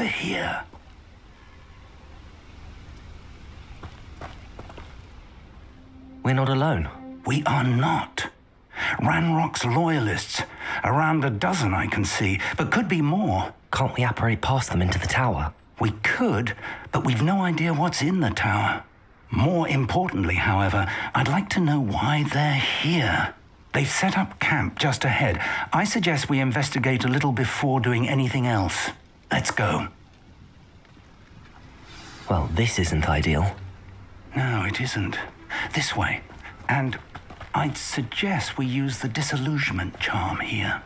over here. We're not alone. We are not. Ranrock's loyalists. Around a dozen I can see, but could be more. Can't we apparate past them into the tower? We could, but we've no idea what's in the tower. More importantly, however, I'd like to know why they're here. They've set up camp just ahead. I suggest we investigate a little before doing anything else. Let's go. Well, this isn't ideal. No, it isn't. This way. And I'd suggest we use the disillusionment charm here.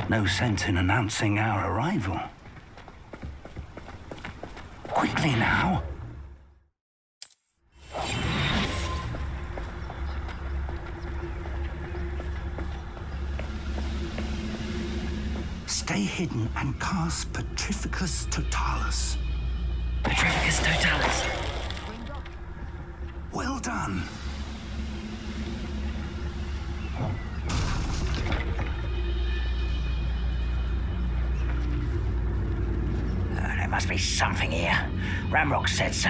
No sense in announcing our arrival. Quickly now. Stay hidden and cast Petrificus Totalis. Petrificus Totalis. Well done. There must be something here. Ramrock said so.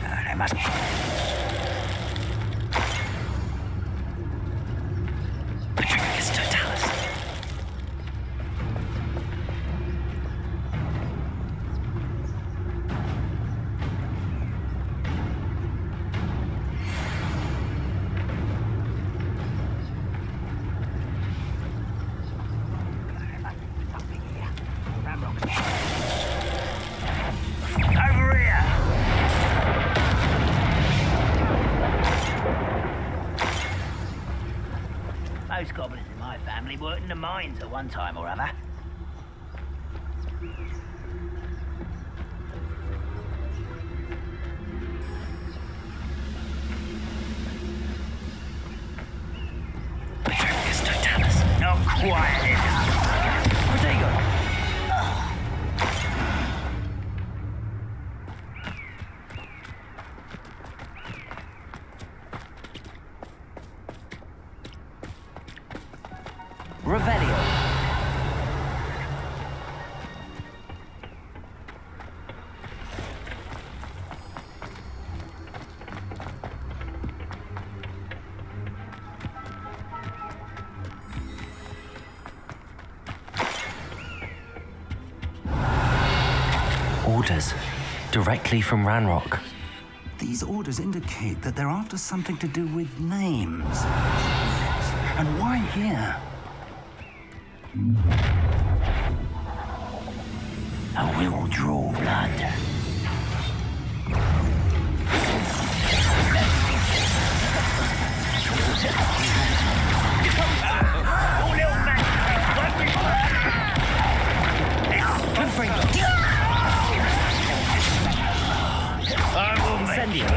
There must be... Petrificus Totalis. Over here! Most goblins in my family worked in the mines at one time or other. Petrificus Totalis. Not quite enough. Protego. Revelio. Orders. Directly from Ranrock. These orders indicate that they're after something to do with names. And why here? I will draw blood. Incendio.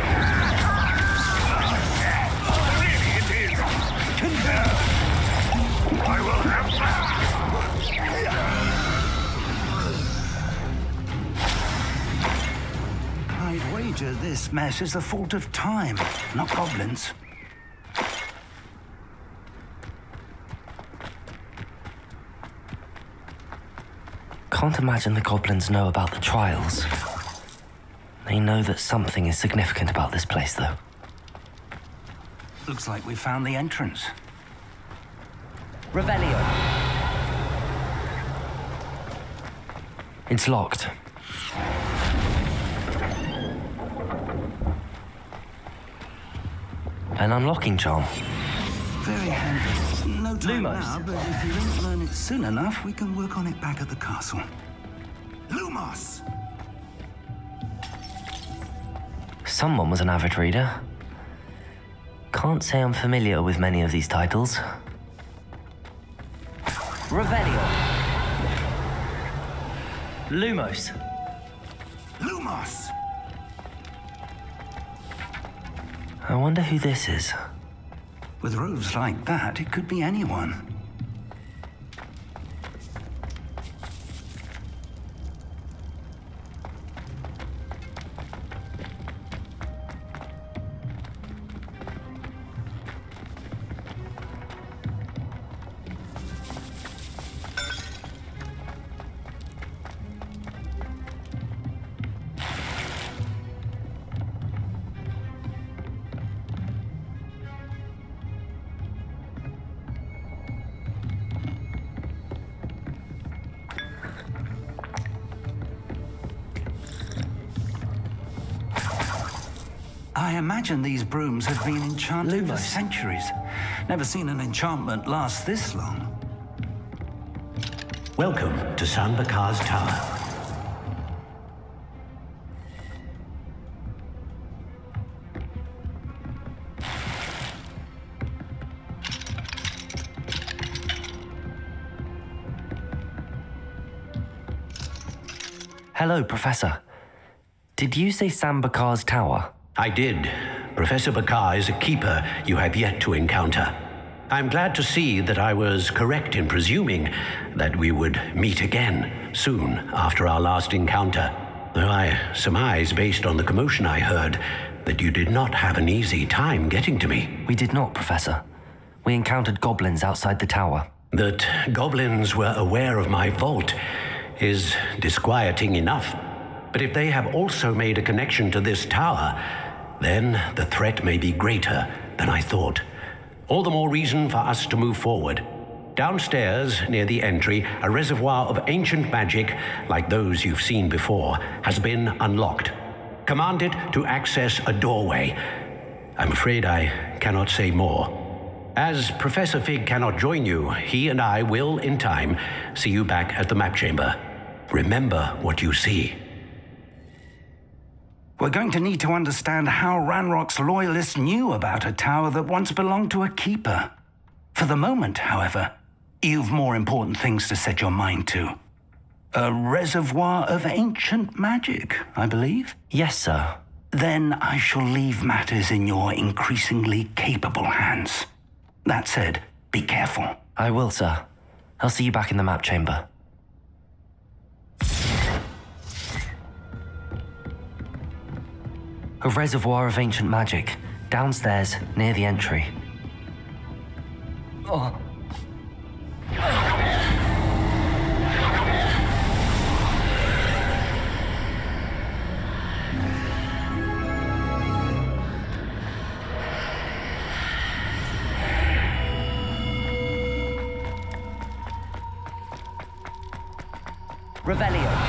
I will have I'd wager this mess is the fault of time, not goblins. Can't imagine the goblins know about the trials. They know that something is significant about this place, though. Looks like we found the entrance. Revelio. It's locked. An unlocking charm. Very handy. No time Lumos. now, but if you don't learn it soon enough, we can work on it back at the castle. Lumos! Someone was an avid reader. Can't say I'm familiar with many of these titles. Revelio. Lumos. Lumos! I wonder who this is. With robes like that, it could be anyone. I imagine these brooms have been enchanted for Lumos. centuries. Never seen an enchantment last this long. Welcome to Sanbakar's Tower. Hello, Professor. Did you say Sambakar's Tower? I did. Professor Bakar is a keeper you have yet to encounter. I'm glad to see that I was correct in presuming that we would meet again soon after our last encounter. Though I surmise, based on the commotion I heard, that you did not have an easy time getting to me. We did not, Professor. We encountered goblins outside the tower. That goblins were aware of my vault is disquieting enough. But if they have also made a connection to this tower, then the threat may be greater than I thought. All the more reason for us to move forward. Downstairs, near the entry, a reservoir of ancient magic, like those you've seen before, has been unlocked. Command it to access a doorway. I'm afraid I cannot say more. As Professor Fig cannot join you, he and I will, in time, see you back at the map chamber. Remember what you see. We're going to need to understand how Ranrock's loyalists knew about a tower that once belonged to a keeper. For the moment, however, you've more important things to set your mind to. A reservoir of ancient magic, I believe? Yes, sir. Then I shall leave matters in your increasingly capable hands. That said, be careful. I will, sir. I'll see you back in the map chamber. A reservoir of ancient magic, downstairs, near the entry. Oh. Revelio.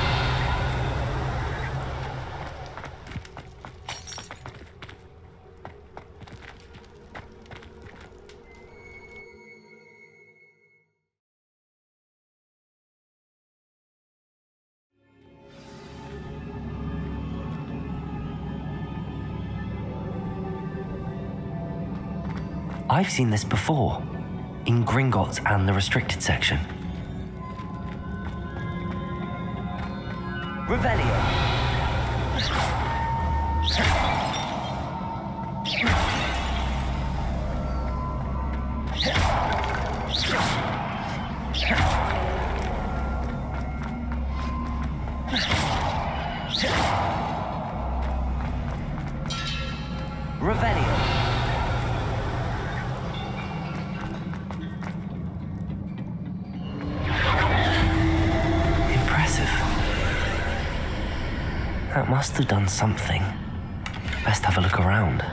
I've seen this before, in Gringotts and the restricted section. Revelio. Revelio. That must have done something. Best have a look around.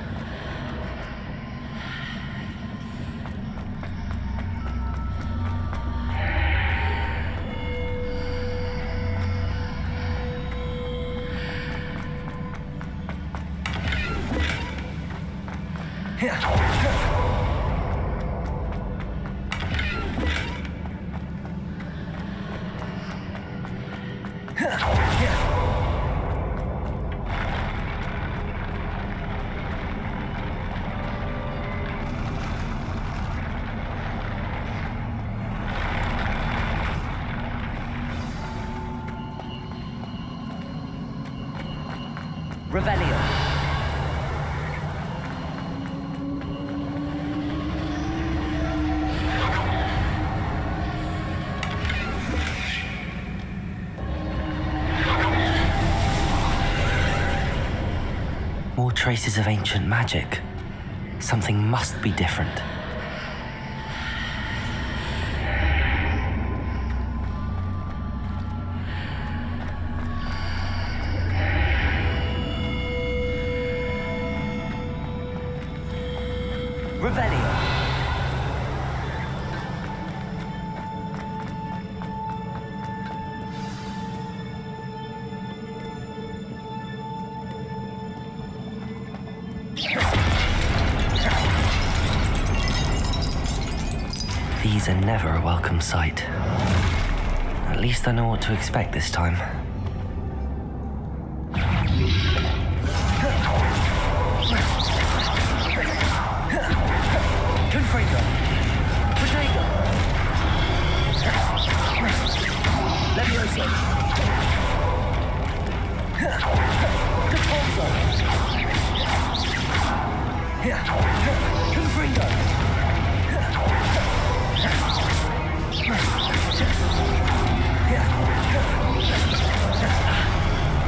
Revelio. More traces of ancient magic. Something must be different. Revelio. These are never a welcome sight. At least I know what to expect this time. Gryffindor! Potato! Levioso! Capulso! Gryffindor!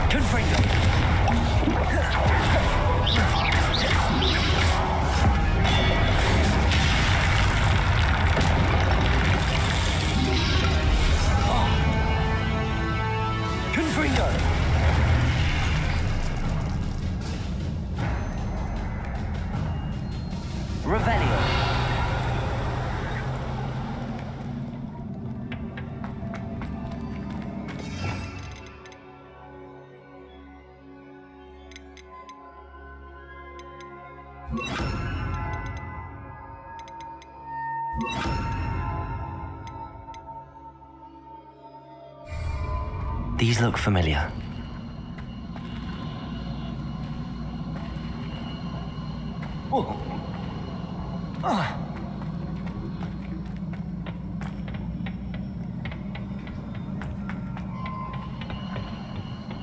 Gryffindor! Gryffindor! Revelio! These look familiar.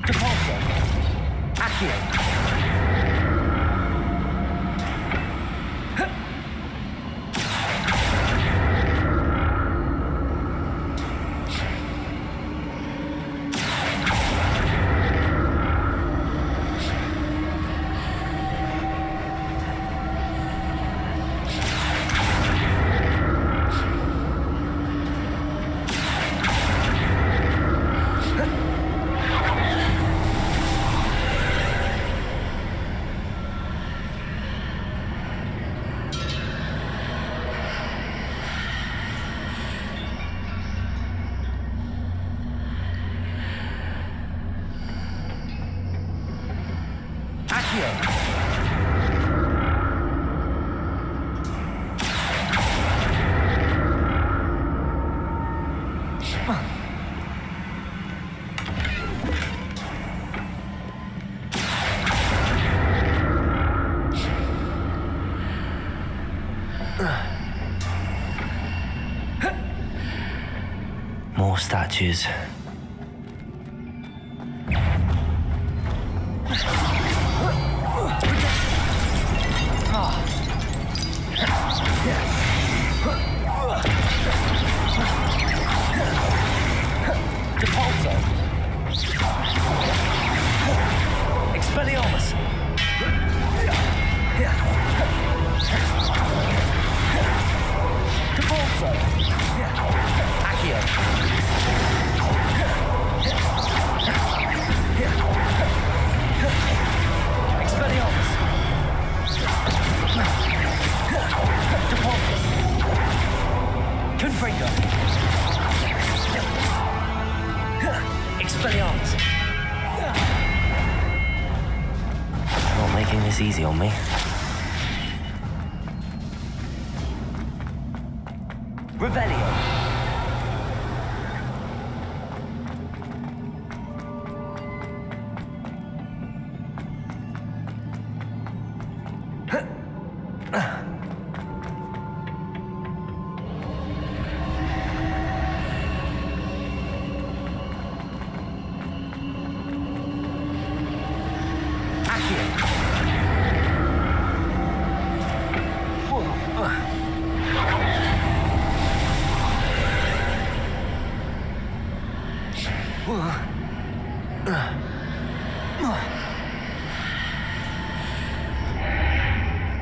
Capulso! Accio! More statues. Capulso. Expelliarmus. Capulso. Accio. Expelliarmus. Capulso. Confringo. Expelliarmus. Not making this easy on me. Revelio.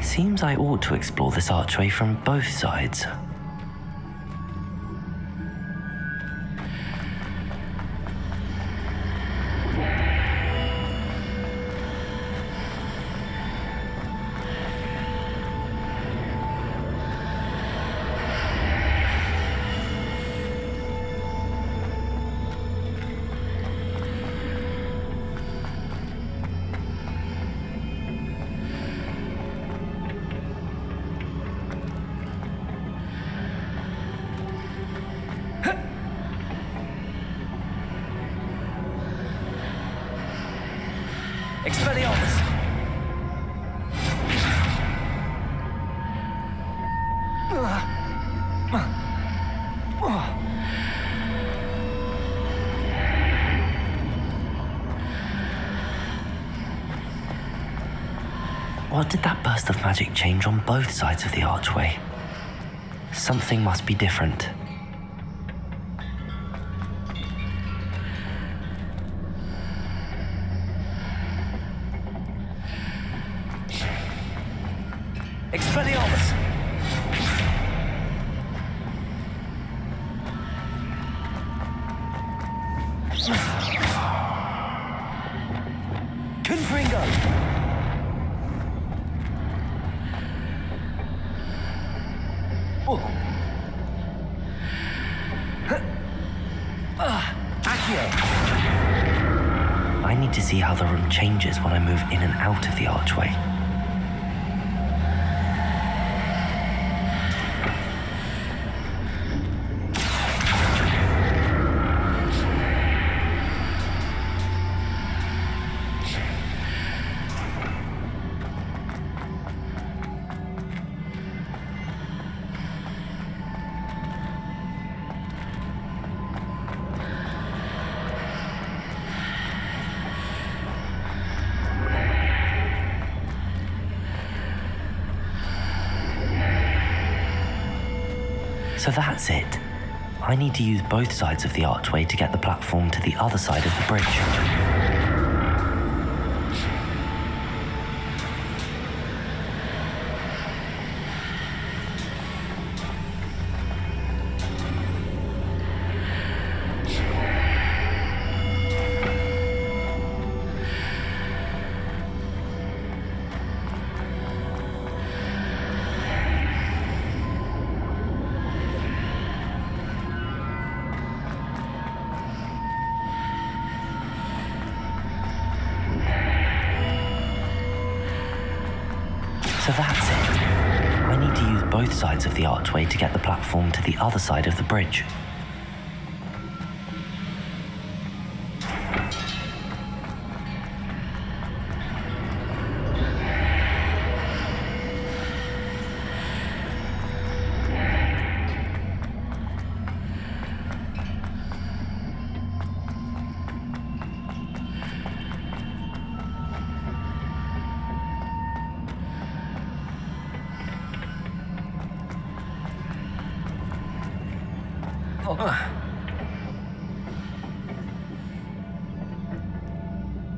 Seems I ought to explore this archway from both sides. What did that burst of magic change on both sides of the archway? Something must be different. Expelliarmus! Confringo! I need to see how the room changes when I move in and out of the archway. So that's it. I need to use both sides of the archway to get the platform to the other side of the bridge. So that's it. I need to use both sides of the archway to get the platform to the other side of the bridge.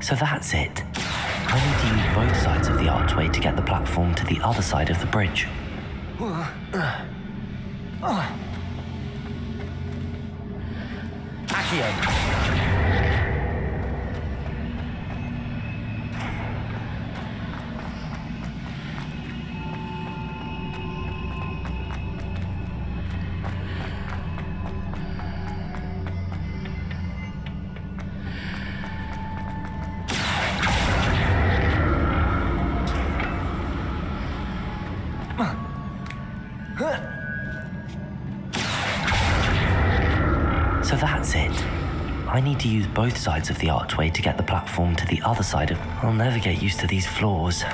So that's it. I need to use both sides of the archway to get the platform to the other side of the bridge. Accio! So that's it. I need to use both sides of the archway to get the platform to the other side of... I'll never get used to these floors.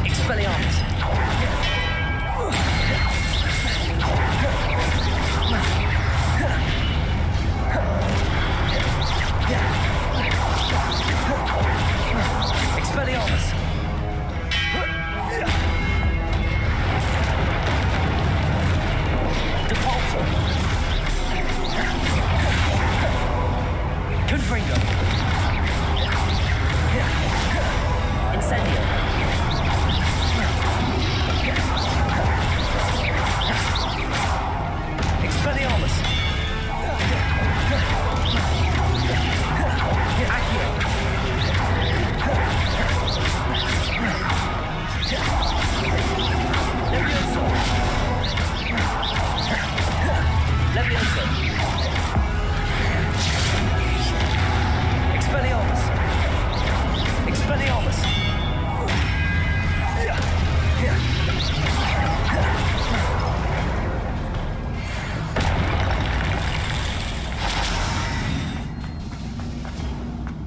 Expelliarmus! Expelliarmus! Depulso! Confringo! Incendio! Expelliarmus! Accio!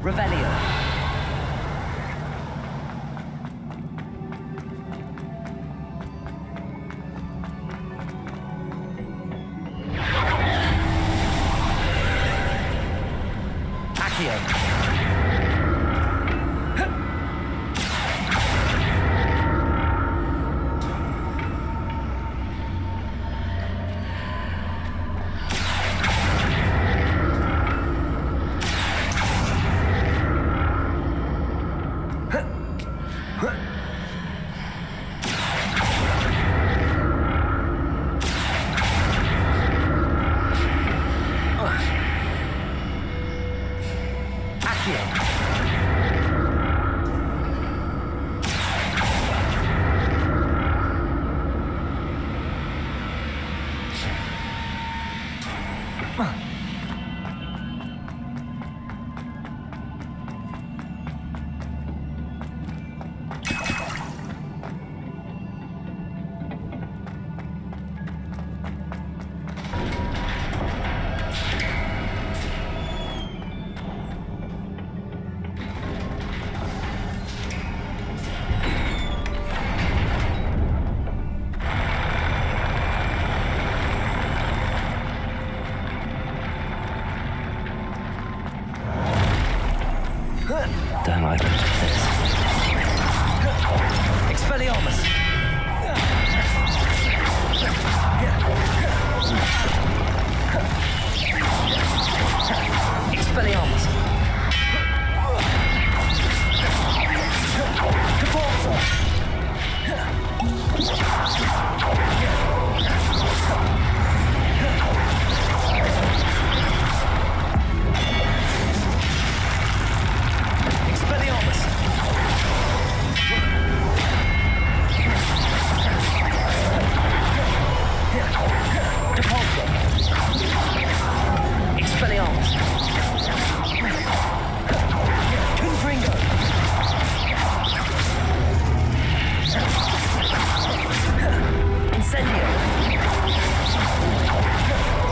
Revelio. Don't like this. Expelliarmus! Expelliarmus!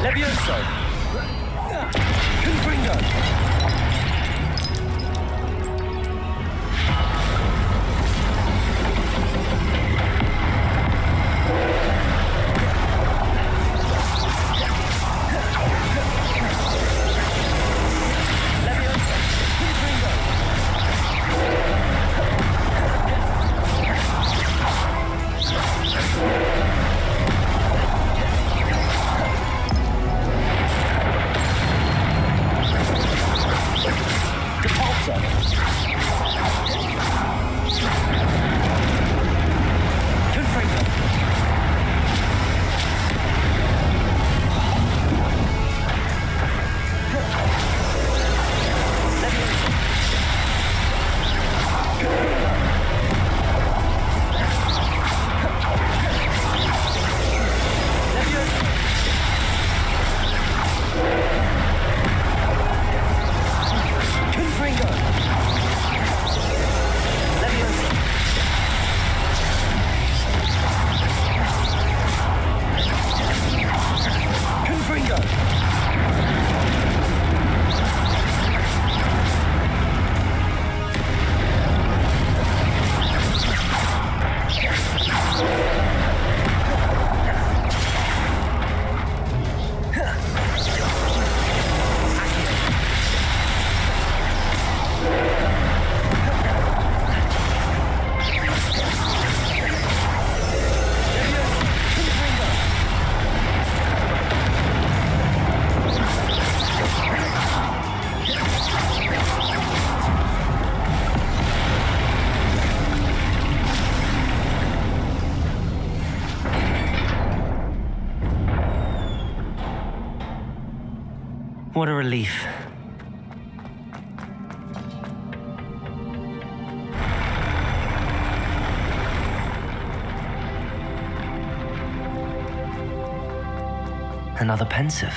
Depulso! What a relief. Another pensive.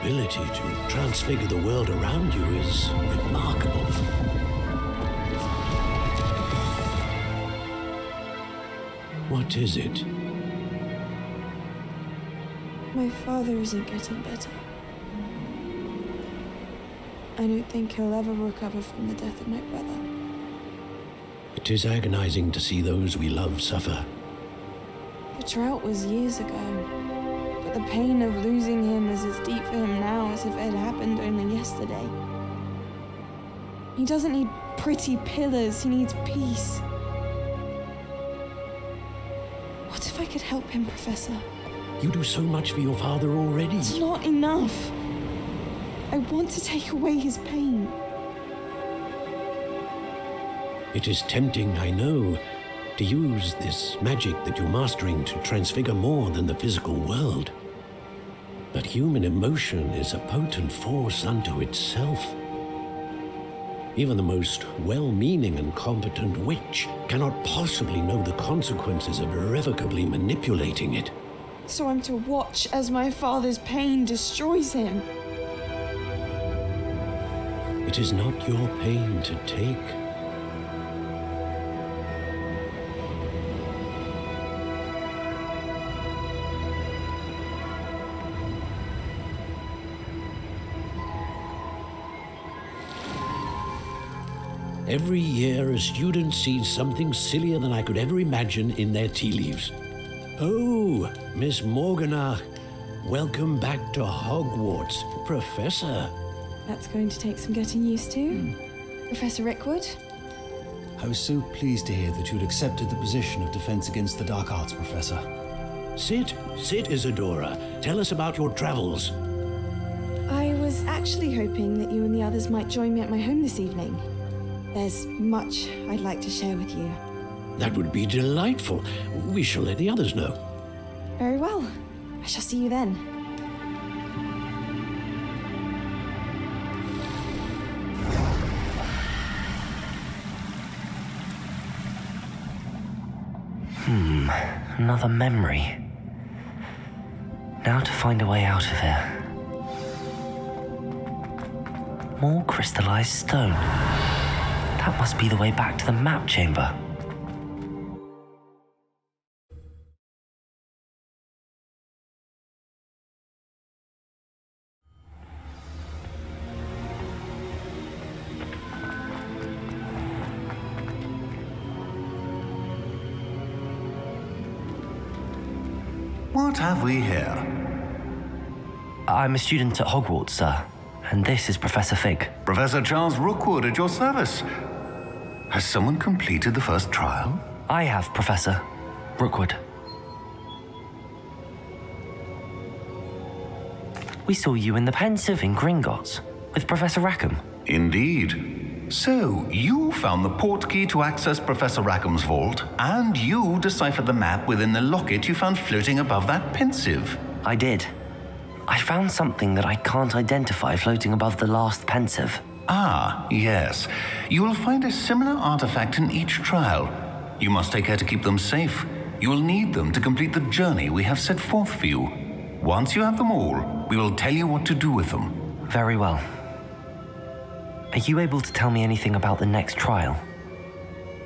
ability to transfigure the world around you is remarkable. What is it? My father isn't getting better. I don't think he'll ever recover from the death of my brother. It is agonizing to see those we love suffer. The drought was years ago, but the pain of losing him is as deep for him now as if it had happened only yesterday. He doesn't need pretty pillars, he needs peace. What if I could help him, Professor? You do so much for your father already. It's not enough. I want to take away his pain. It is tempting, I know, to use this magic that you're mastering to transfigure more than the physical world. But human emotion is a potent force unto itself. Even the most well-meaning and competent witch cannot possibly know the consequences of irrevocably manipulating it. So I'm to watch as my father's pain destroys him. It is not your pain to take. Every year, a student sees something sillier than I could ever imagine in their tea leaves. Oh, Miss Morganach, welcome back to Hogwarts, Professor. That's going to take some getting used to. Professor Rickwood? I was so pleased to hear that you'd accepted the position of Defense Against the Dark Arts, Professor. Sit, Isadora. Tell us about your travels. I was actually hoping that you and the others might join me at my home this evening. There's much I'd like to share with you. That would be delightful. We shall let the others know. Very well. I shall see you then. Another memory. Now to find a way out of here. More crystallized stone. That must be the way back to the map chamber. What have we here? I'm a student at Hogwarts, sir, and this is Professor Fig. Professor Charles Rookwood at your service. Has someone completed the first trial? I have, Professor Rookwood. We saw you in the Pensive in Gringotts with Professor Rackham. Indeed. So, you found the portkey to access Professor Rackham's vault, and you deciphered the map within the locket you found floating above that Pensive. I did. I found something that I can't identify floating above the last Pensive. Ah, yes. You will find a similar artifact in each trial. You must take care to keep them safe. You will need them to complete the journey we have set forth for you. Once you have them all, we will tell you what to do with them. Very well. Are you able to tell me anything about the next trial?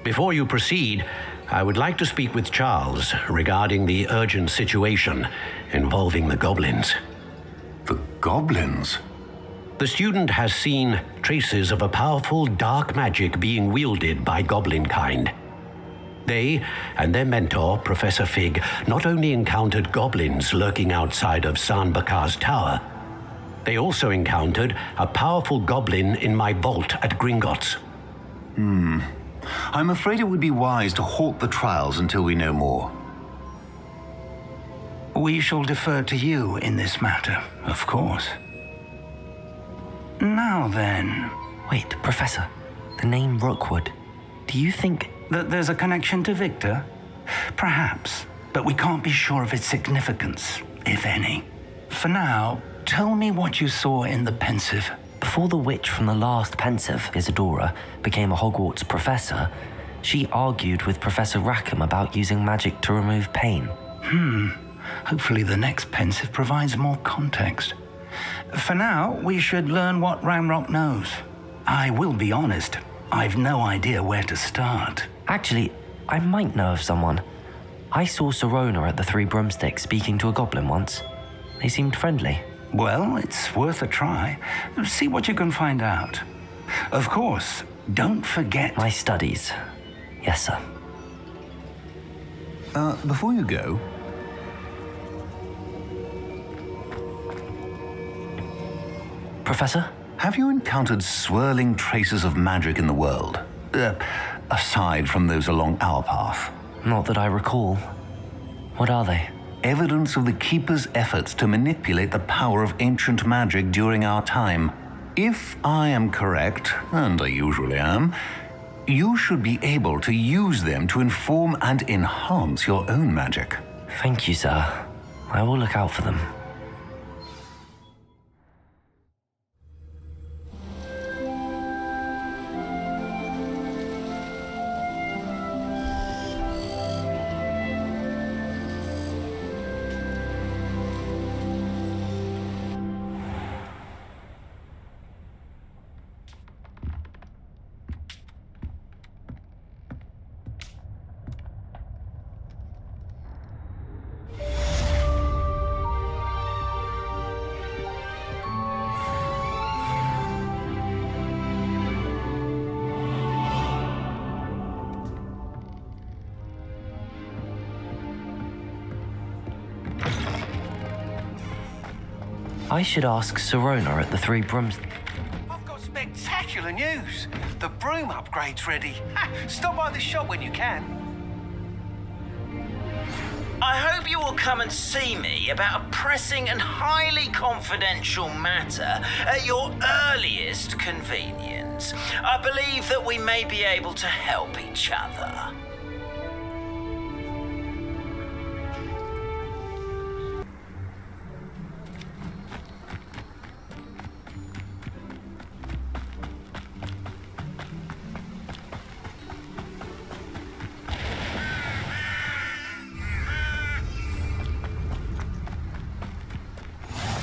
Before you proceed, I would like to speak with Charles regarding the urgent situation involving the goblins. The goblins? The student has seen traces of a powerful dark magic being wielded by goblin kind. They and their mentor, Professor Fig, not only encountered goblins lurking outside of Sanbakar's tower, they also encountered a powerful goblin in my vault at Gringotts. I'm afraid it would be wise to halt the trials until we know more. We shall defer to you in this matter, of course. Now then, Wait, Professor. The name Rookwood. Do you think... that there's a connection to Victor? Perhaps, but we can't be sure of its significance, if any. For now, tell me what you saw in the Pensive. Before the witch from the last Pensive, Isadora, became a Hogwarts professor, she argued with Professor Rackham about using magic to remove pain. Hopefully the next Pensive provides more context. For now, we should learn what Ramrock knows. I will be honest, I've no idea where to start. Actually, I might know of someone. I saw Sirona at the Three Broomsticks speaking to a goblin once. They seemed friendly. Well, it's worth a try. See what you can find out. Of course, don't forget... My studies. Yes, sir. Before you go... Professor? Have you encountered swirling traces of magic in the world? Aside from those along our path? Not that I recall. What are they? Evidence of the Keeper's efforts to manipulate the power of ancient magic during our time. If I am correct, and I usually am, you should be able to use them to inform and enhance your own magic. Thank you, sir. I will look out for them. I should ask Sirona at the Three Broomsticks. I've got spectacular news. The broom upgrade's ready. Ha! Stop by the shop when you can. I hope you will come and see me about a pressing and highly confidential matter at your earliest convenience. I believe that we may be able to help each other.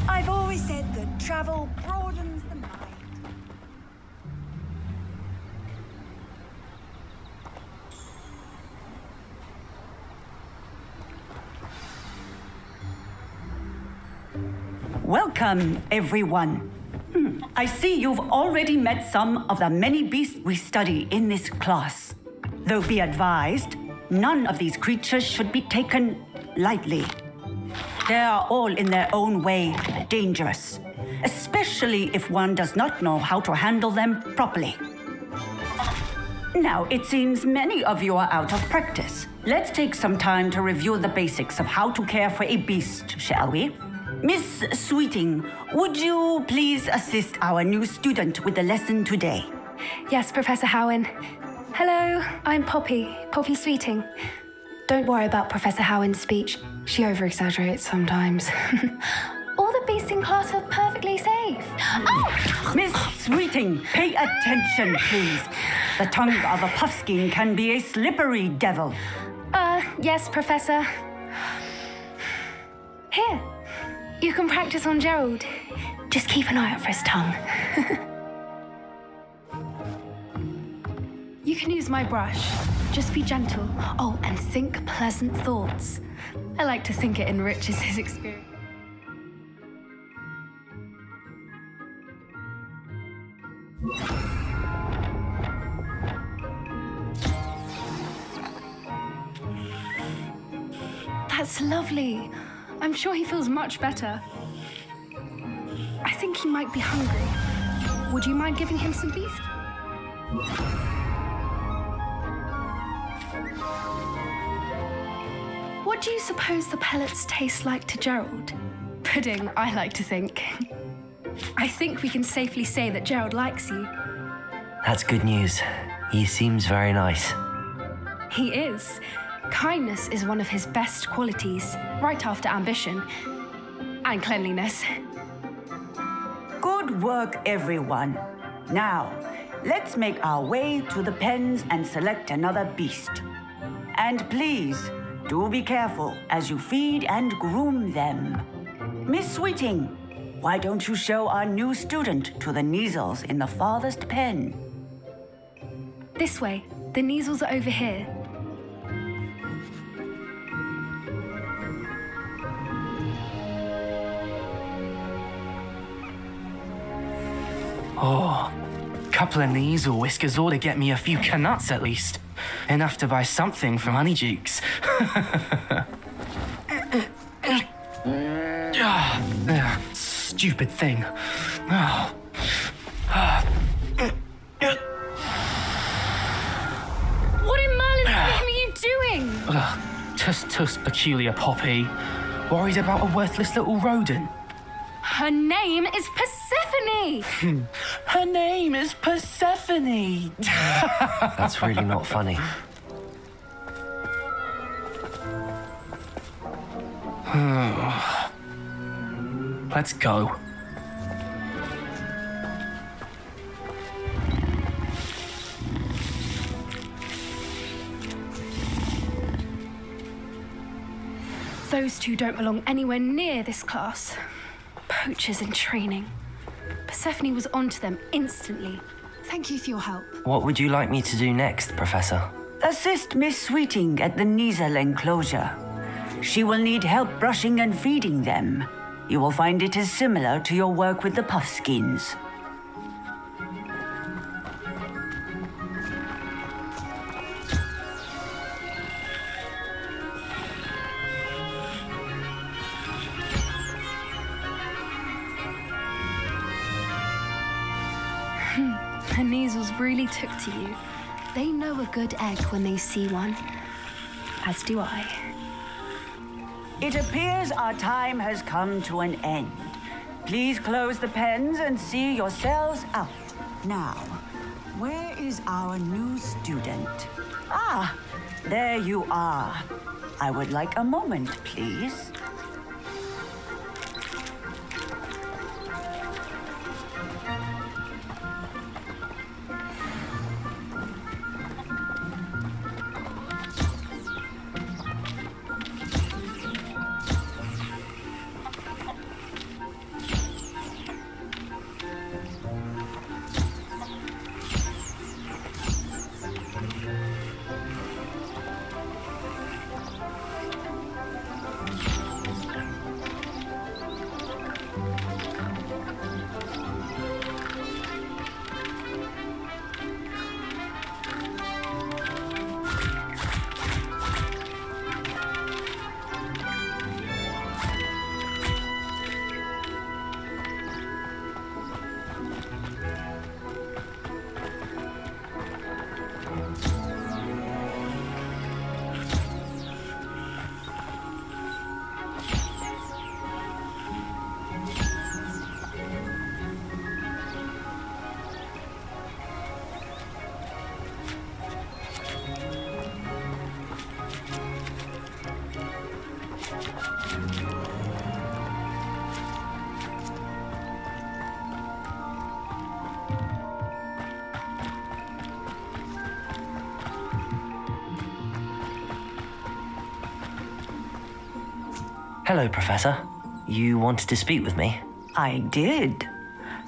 I've always said that travel broadens the mind. Welcome, everyone. I see you've already met some of the many beasts we study in this class. Though be advised, none of these creatures should be taken lightly. They are all in their own way dangerous, especially if one does not know how to handle them properly. Now, it seems many of you are out of practice. Let's take some time to review the basics of how to care for a beast, shall we? Miss Sweeting, would you please assist our new student with the lesson today? Yes, Professor Howen. Hello, I'm Poppy Sweeting. Don't worry about Professor Howen's speech. She over-exaggerates sometimes. All the beasts in class are perfectly safe. Oh! Miss Sweeting, pay attention, please. The tongue of a puffskein can be a slippery devil. Yes, Professor. Here, you can practice on Gerald. Just keep an eye out for his tongue. You can use my brush. Just be gentle. Oh, and think pleasant thoughts. I like to think it enriches his experience. That's lovely. I'm sure he feels much better. I think he might be hungry. Would you mind giving him some beef? What do you suppose the pellets taste like to Gerald? Pudding, I like to think. I think we can safely say that Gerald likes you. That's good news. He seems very nice. He is. Kindness is one of his best qualities, right after ambition and cleanliness. Good work, everyone. Now, let's make our way to the pens and select another beast. And please, do be careful as you feed and groom them. Miss Sweeting, why don't you show our new student to the Neasels in the farthest pen? This way. The Neasels are over here. Oh, couple of Neasel whiskers ought to get me a few canuts at least. Enough to buy something from Honeydukes. Stupid thing. What in Merlin's name are you doing? Tuss, peculiar Poppy. Worried about a worthless little rodent. Her name is Persephone! Her name is Persephone! That's really not funny. Let's go. Those two don't belong anywhere near this class. Poachers in training. Persephone was onto them instantly. Thank you for your help. What would you like me to do next, Professor? Assist Miss Sweeting at the Neasel enclosure. She will need help brushing and feeding them. You will find it is similar to your work with the Puffskins. The Neasels really took to you. They know a good egg when they see one. As do I. It appears our time has come to an end. Please close the pens and see yourselves out. Now, where is our new student? Ah, there you are. I would like a moment, please. Hello, Professor. You wanted to speak with me? I did.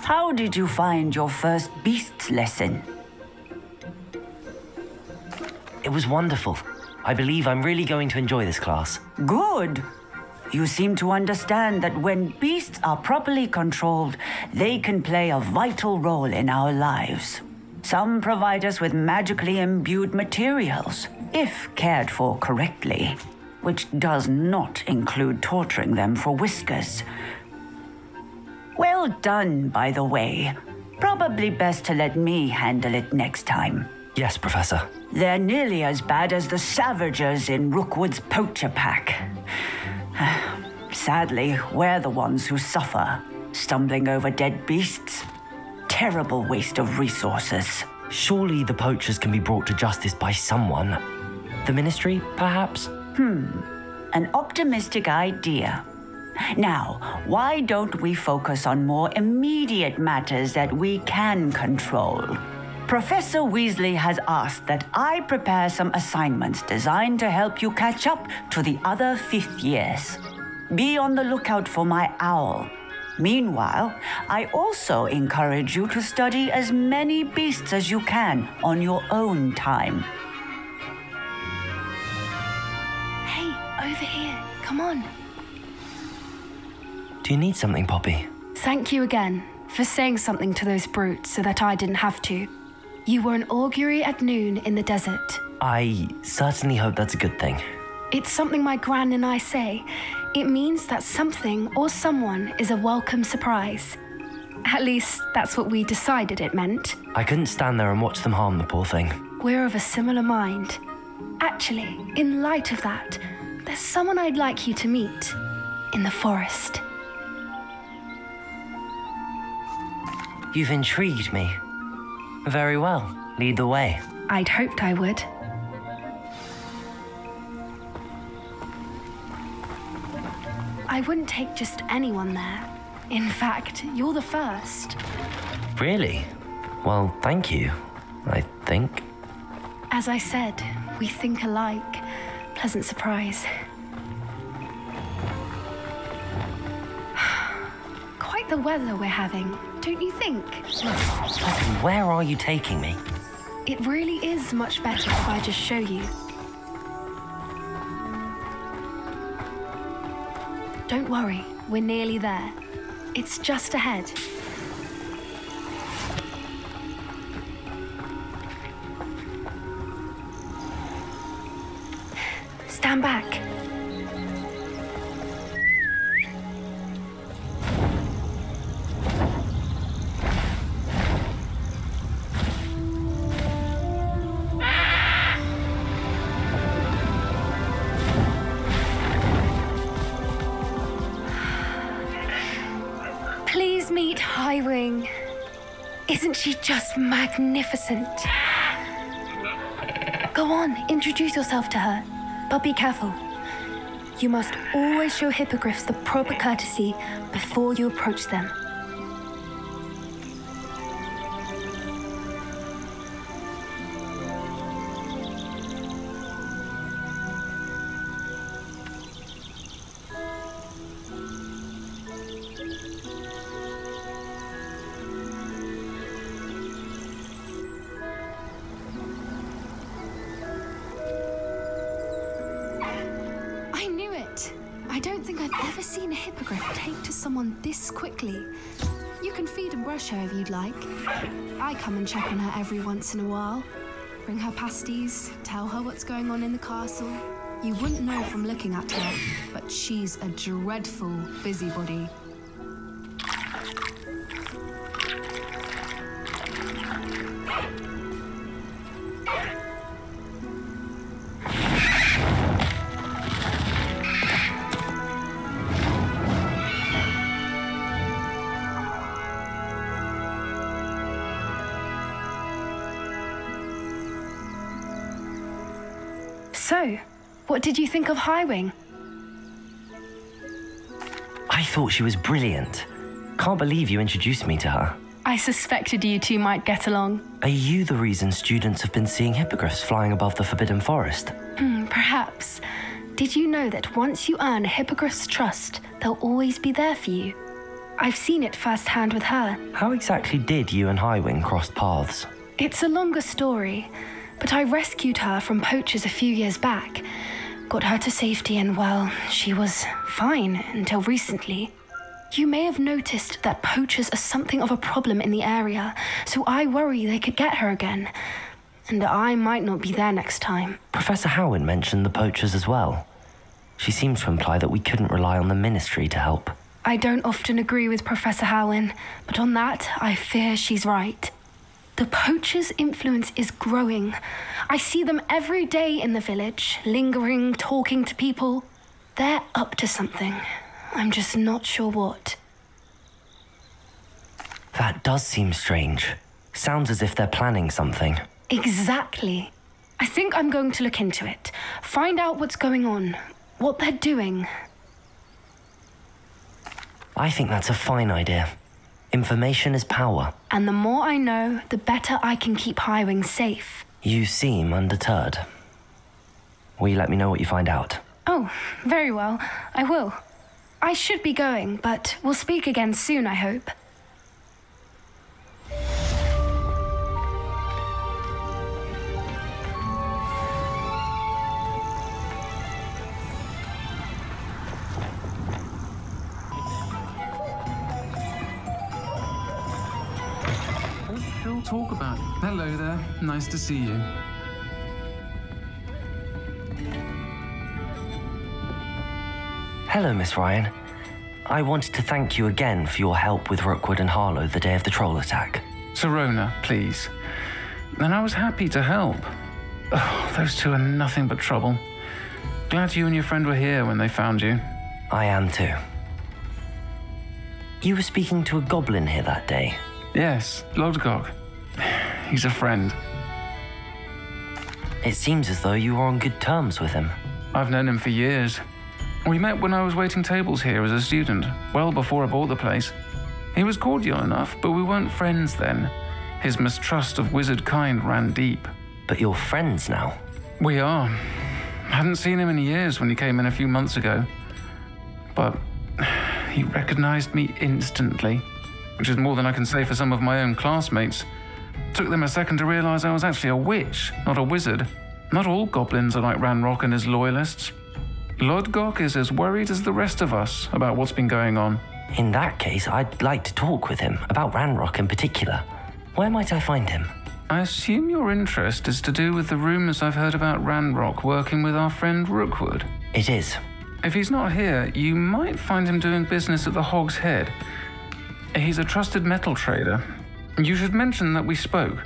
How did you find your first beasts lesson? It was wonderful. I believe I'm really going to enjoy this class. Good. You seem to understand that when beasts are properly controlled, they can play a vital role in our lives. Some provide us with magically imbued materials, if cared for correctly, which does not include torturing them for whiskers. Well done, by the way. Probably best to let me handle it next time. Yes, Professor. They're nearly as bad as the Savagers in Rookwood's poacher pack. Sadly, we're the ones who suffer, stumbling over dead beasts. Terrible waste of resources. Surely the poachers can be brought to justice by someone. The Ministry, perhaps? An optimistic idea. Now, why don't we focus on more immediate matters that we can control? Professor Weasley has asked that I prepare some assignments designed to help you catch up to the other fifth years. Be on the lookout for my owl. Meanwhile, I also encourage you to study as many beasts as you can on your own time. Hey, over here. Come on. Do you need something, Poppy? Thank you again for saying something to those brutes so that I didn't have to. You were an augury at noon in the desert. I certainly hope that's a good thing. It's something my gran and I say. It means that something or someone is a welcome surprise. At least, that's what we decided it meant. I couldn't stand there and watch them harm the poor thing. We're of a similar mind. Actually, in light of that, there's someone I'd like you to meet in the forest. You've intrigued me. Very well. Lead the way. I'd hoped I would. I wouldn't take just anyone there. In fact, you're the first. Really? Well, thank you, I think. As I said, we think alike. Pleasant surprise. Quite the weather we're having, don't you think? Poppy, where are you taking me? It really is much better if I just show you. Don't worry, we're nearly there. It's just ahead. Stand back. Please meet Highwing. Isn't she just magnificent? Go on, introduce yourself to her. But be careful. You must always show hippogriffs the proper courtesy before you approach them. I knew it. I don't think I've ever seen a hippogriff take to someone this quickly. You can feed and brush her if you'd like. I come and check on her every once in a while. Bring her pasties, tell her what's going on in the castle. You wouldn't know from looking at her, but she's a dreadful busybody. So, what did you think of Highwing? I thought she was brilliant. Can't believe you introduced me to her. I suspected you two might get along. Are you the reason students have been seeing hippogriffs flying above the Forbidden Forest? Perhaps. Did you know that once you earn a hippogriff's trust, they'll always be there for you? I've seen it firsthand with her. How exactly did you and Highwing cross paths? It's a longer story, but I rescued her from poachers a few years back. Got her to safety and, well, she was fine until recently. You may have noticed that poachers are something of a problem in the area, so I worry they could get her again. And I might not be there next time. Professor Howin mentioned the poachers as well. She seems to imply that we couldn't rely on the ministry to help. I don't often agree with Professor Howin, but on that, I fear she's right. The poachers' influence is growing. I see them every day in the village, lingering, talking to people. They're up to something. I'm just not sure what. That does seem strange. Sounds as if they're planning something. Exactly. I think I'm going to look into it. Find out what's going on, what they're doing. I think that's a fine idea. Information is power. And the more I know, the better I can keep Highwing safe. You seem undeterred. Will you let me know what you find out? Oh, very well. I will. I should be going, but we'll speak again soon, I hope. We'll talk about it. Hello there. Nice to see you. Hello, Miss Ryan. I wanted to thank you again for your help with Rookwood and Harlow the day of the troll attack. Sirona, please. And I was happy to help. Oh, those two are nothing but trouble. Glad you and your friend were here when they found you. I am too. You were speaking to a goblin here that day. Yes, Lodgok. He's a friend. It seems as though you were on good terms with him. I've known him for years. We met when I was waiting tables here as a student, well before I bought the place. He was cordial enough, but we weren't friends then. His mistrust of wizard kind ran deep. But you're friends now? We are. Hadn't seen him in years when he came in a few months ago. But he recognized me instantly, which is more than I can say for some of my own classmates. Took them a second to realize I was actually a witch, not a wizard. Not all goblins are like Ranrock and his loyalists. Lodgok is as worried as the rest of us about what's been going on. In that case, I'd like to talk with him, about Ranrock in particular. Where might I find him? I assume your interest is to do with the rumors I've heard about Ranrock working with our friend Rookwood. It is. If he's not here, you might find him doing business at the Hogshead. He's a trusted metal trader. You should mention that we spoke.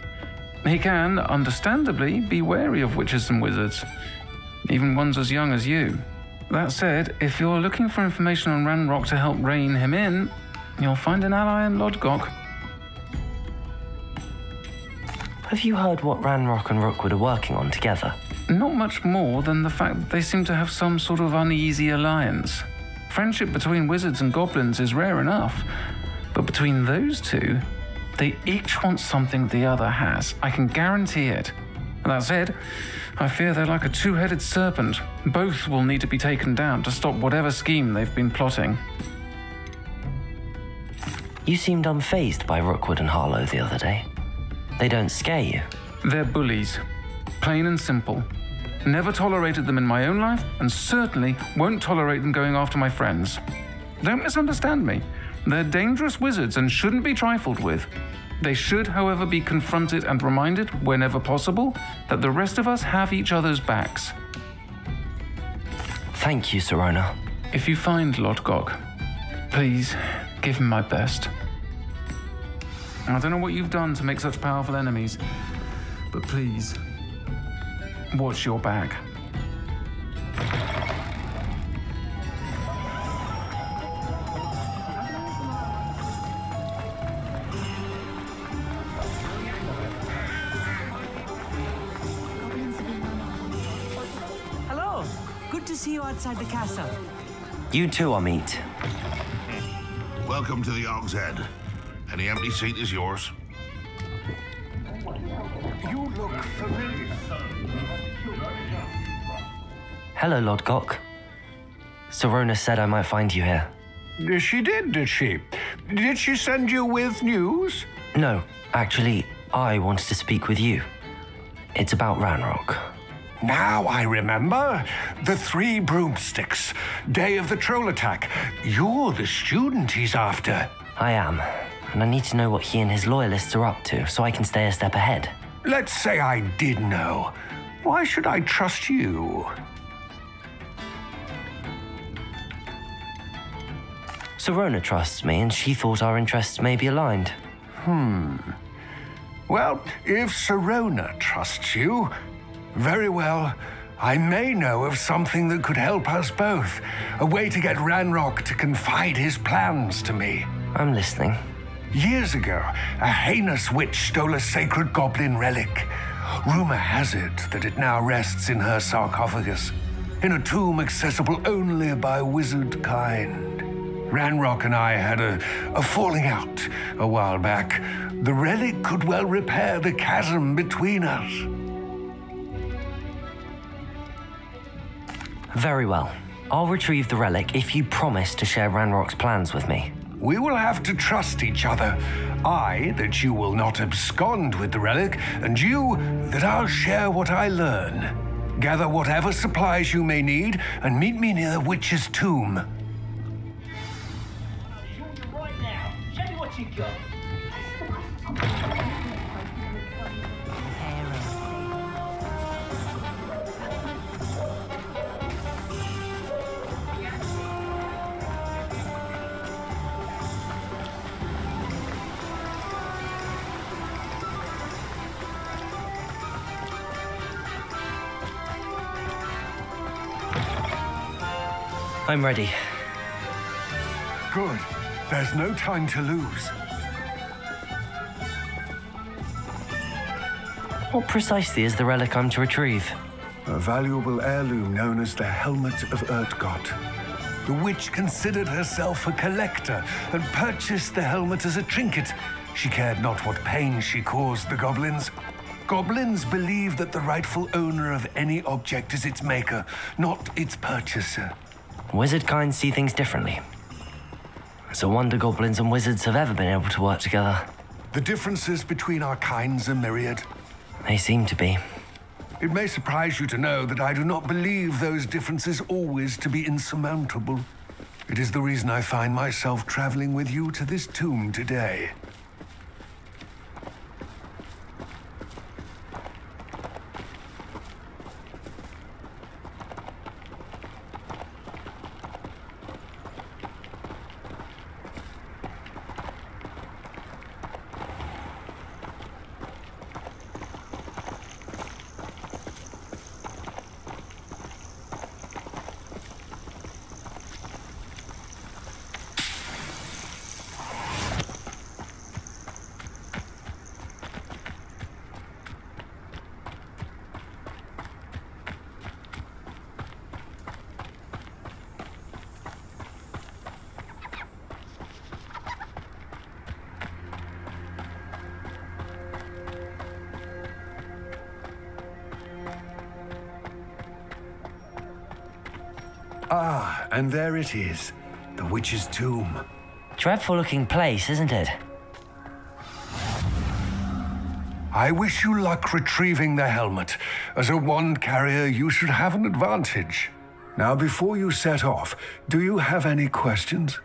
He can, understandably, be wary of witches and wizards, even ones as young as you. That said, if you're looking for information on Ranrock to help rein him in, you'll find an ally in Lodgok. Have you heard what Ranrock and Rookwood are working on together? Not much more than the fact that they seem to have some sort of uneasy alliance. Friendship between wizards and goblins is rare enough, but between those two, they each want something the other has. I can guarantee it. That said, I fear they're like a two-headed serpent. Both will need to be taken down to stop whatever scheme they've been plotting. You seemed unfazed by Rookwood and Harlow the other day. They don't scare you. They're bullies. Plain and simple. Never tolerated them in my own life, and certainly won't tolerate them going after my friends. Don't misunderstand me. They're dangerous wizards and shouldn't be trifled with. They should, however, be confronted and reminded, whenever possible, that the rest of us have each other's backs. Thank you, Sirona. If you find Lodgok, please give him my best. I don't know what you've done to make such powerful enemies, but please, watch your back. Hello. Good to see you outside the castle. You too, Amit. Welcome to the Hogshead. Any empty seat is yours. You look familiar. Hello, Lodgok. Sirona said I might find you here. She did she? Did she send you with news? No, actually, I wanted to speak with you. It's about Ranrock. Now I remember. The 3 broomsticks. Day of the troll attack. You're the student he's after. I am, and I need to know what he and his loyalists are up to so I can stay a step ahead. Let's say I did know. Why should I trust you? Sirona trusts me, and she thought our interests may be aligned. Well, if Sirona trusts you, very well. I may know of something that could help us both. A way to get Ranrock to confide his plans to me. I'm listening. Years ago, a heinous witch stole a sacred goblin relic. Rumor has it that it now rests in her sarcophagus, in a tomb accessible only by wizard kind. Ranrock and I had a falling out a while back. The relic could well repair the chasm between us. Very well. I'll retrieve the relic if you promise to share Ranrock's plans with me. We will have to trust each other. I, that you will not abscond with the relic, and you, that I'll share what I learn. Gather whatever supplies you may need, and meet me near the witch's tomb. Right now, show me what you got. I'm ready. Good. There's no time to lose. What precisely is the relic I'm to retrieve? A valuable heirloom known as the Helmet of Urtkot. The witch considered herself a collector and purchased the helmet as a trinket. She cared not what pain she caused the goblins. Goblins believe that the rightful owner of any object is its maker, not its purchaser. Wizard kind see things differently. It's a wonder goblins and wizards have ever been able to work together. The differences between our kinds are myriad. They seem to be. It may surprise you to know that I do not believe those differences always to be insurmountable. It is the reason I find myself traveling with you to this tomb today. Ah, and there it is, the witch's tomb. Dreadful looking place, isn't it? I wish you luck retrieving the helmet. As a wand carrier, you should have an advantage. Now, before you set off, do you have any questions?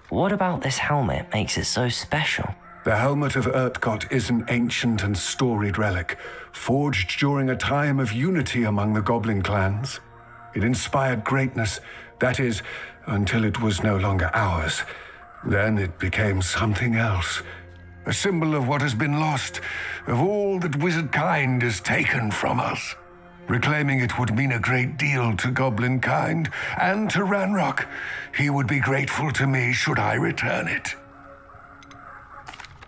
What about this helmet makes it so special? The Helmet of Urtkot is an ancient and storied relic, forged during a time of unity among the goblin clans. It inspired greatness, that is, until it was no longer ours. Then it became something else. A symbol of what has been lost, of all that wizard kind has taken from us. Reclaiming it would mean a great deal to goblin kind, and to Ranrock. He would be grateful to me should I return it.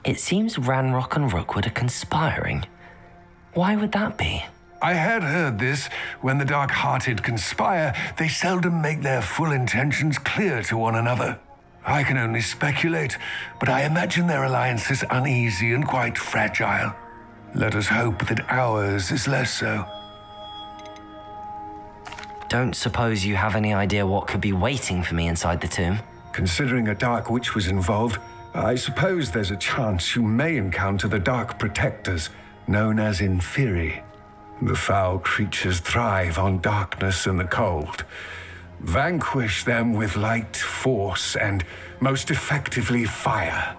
It seems Ranrock and Rookwood are conspiring. Why would that be? I had heard this. When the dark-hearted conspire, they seldom make their full intentions clear to one another. I can only speculate, but I imagine their alliance is uneasy and quite fragile. Let us hope that ours is less so. Don't suppose you have any idea what could be waiting for me inside the tomb? Considering a dark witch was involved, I suppose there's a chance you may encounter the Dark Protectors, known as Inferi. The foul creatures thrive on darkness and the cold. Vanquish them with light, force, and most effectively fire.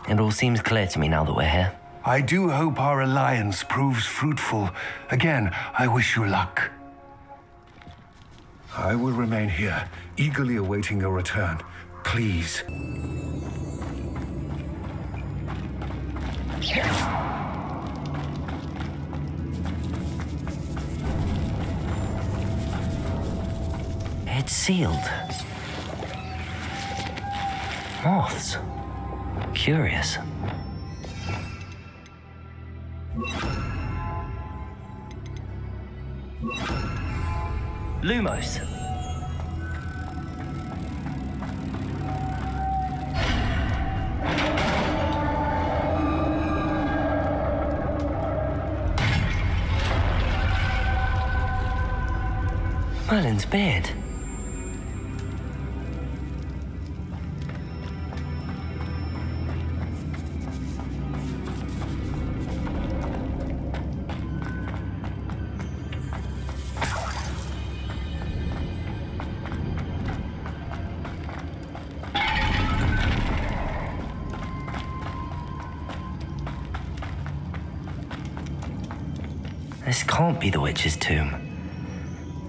It all seems clear to me now that we're here. I do hope our alliance proves fruitful. Again, I wish you luck. I will remain here, eagerly awaiting your return. Please. It's sealed. Moths. Curious. Lumos. Merlin's beard. This can't be the witch's tomb.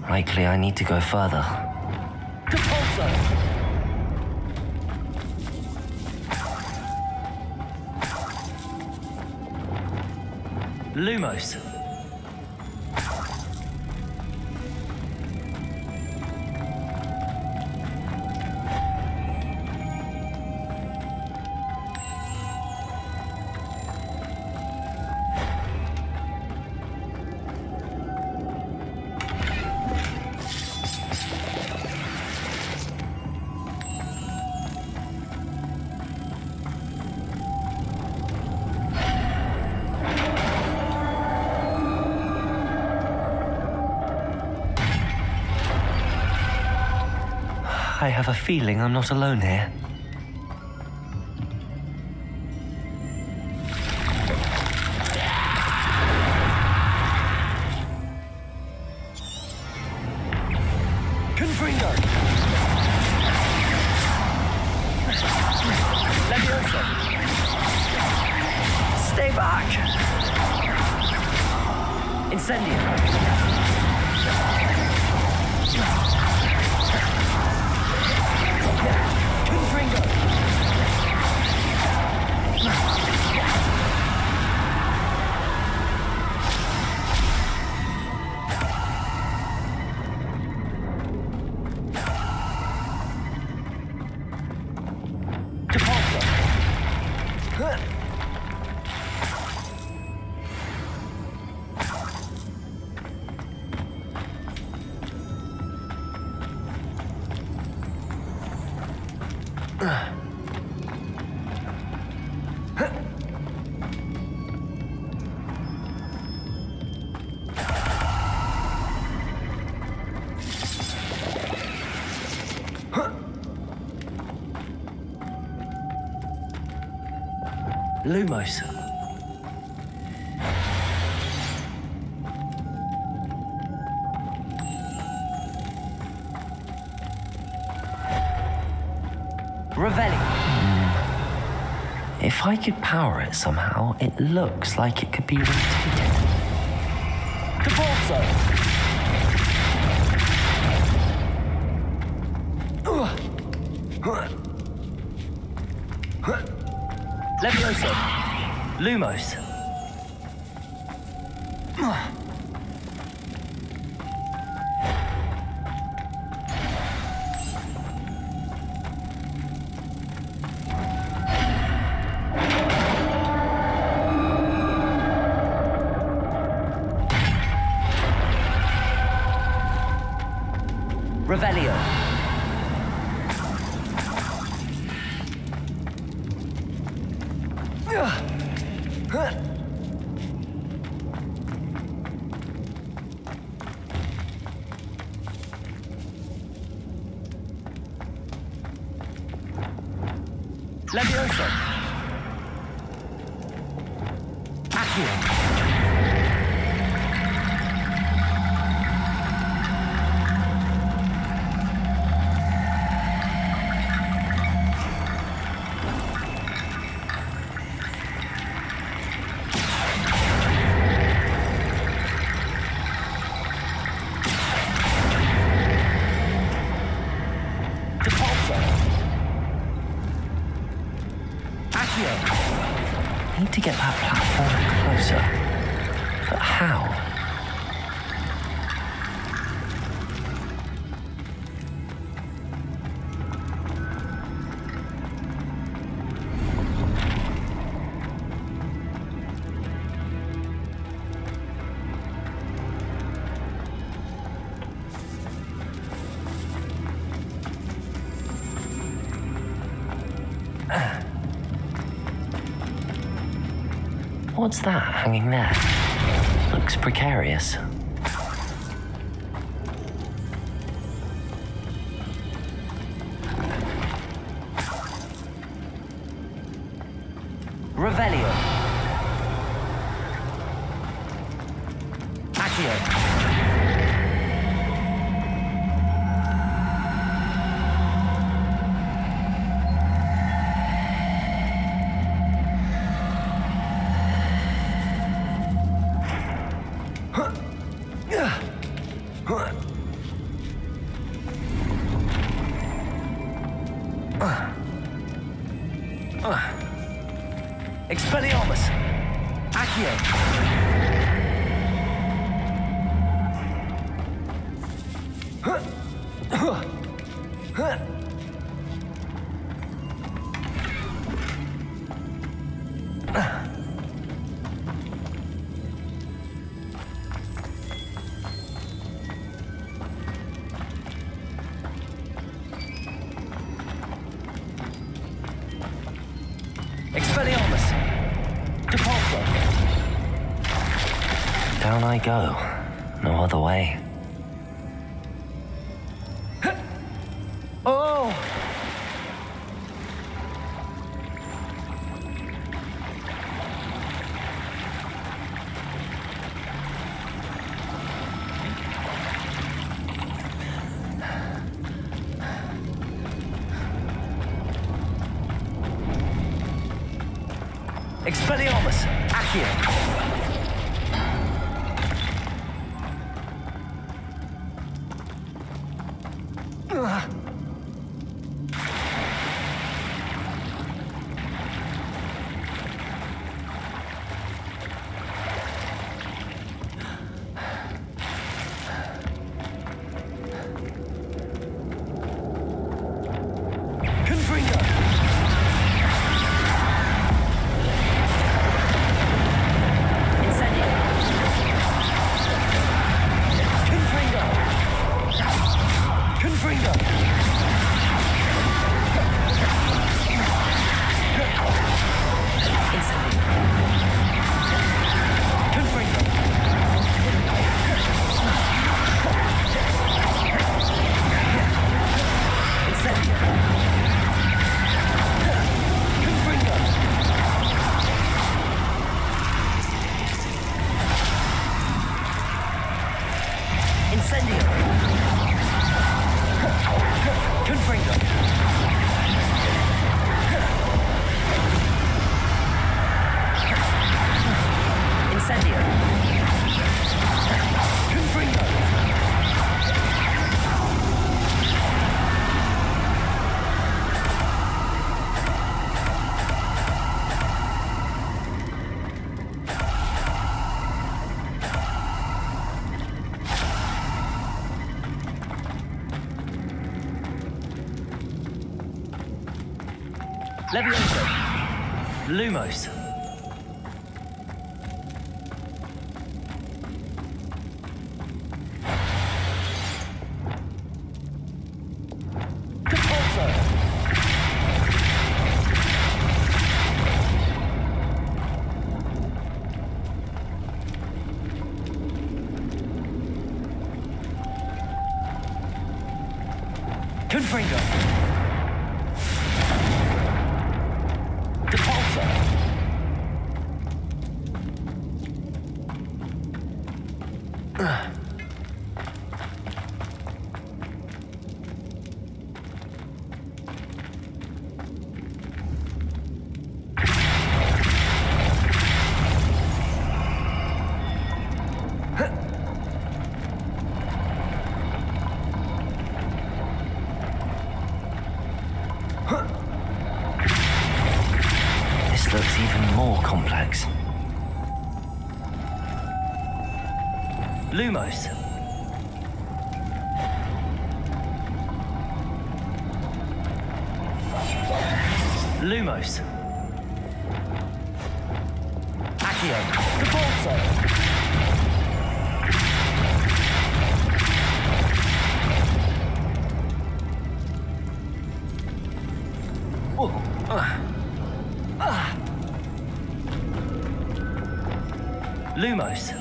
Likely I need to go further. Compulso! Lumos. I have a feeling I'm not alone here. Confringo! Leviosa! Stay back! Incendio! Lumos. Revelli. If I could power it somehow, it looks like it could be rotated. Compulso! Leviosa. Lumos. Revelio. Leviosa. Accio. I need to get that platform closer. But how? What's that hanging there? Looks precarious. Revelio. Accio. Expelliarmus! Accio! Expelliarmus! Depulso! Down I go. No other way. Oh! Expelliarmus! Accio! Levioso. Lumos. Depulso. Confringo. This looks even more complex. Lumos. Lumos. Accio. Depulso. Lumos.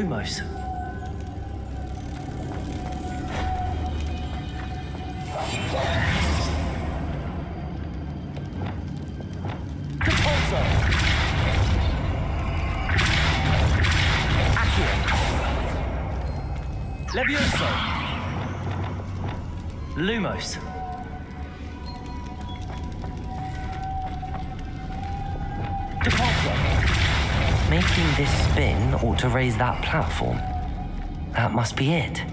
Lumos. Repulsor. Accio. Levioso. Lumos. Making this spin ought to raise that platform. That must be it.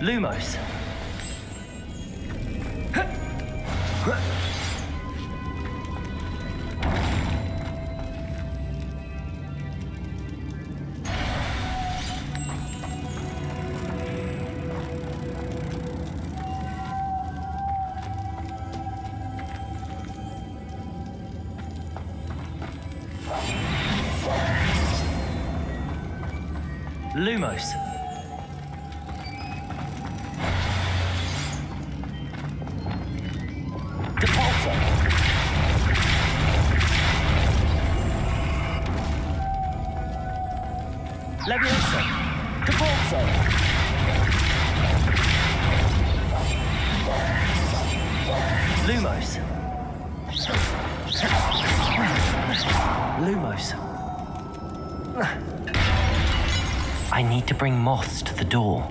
Lumos. Lumos. Repulsor. Levioso. Repulsor. Lumos. Lumos. I need to bring moths to the door.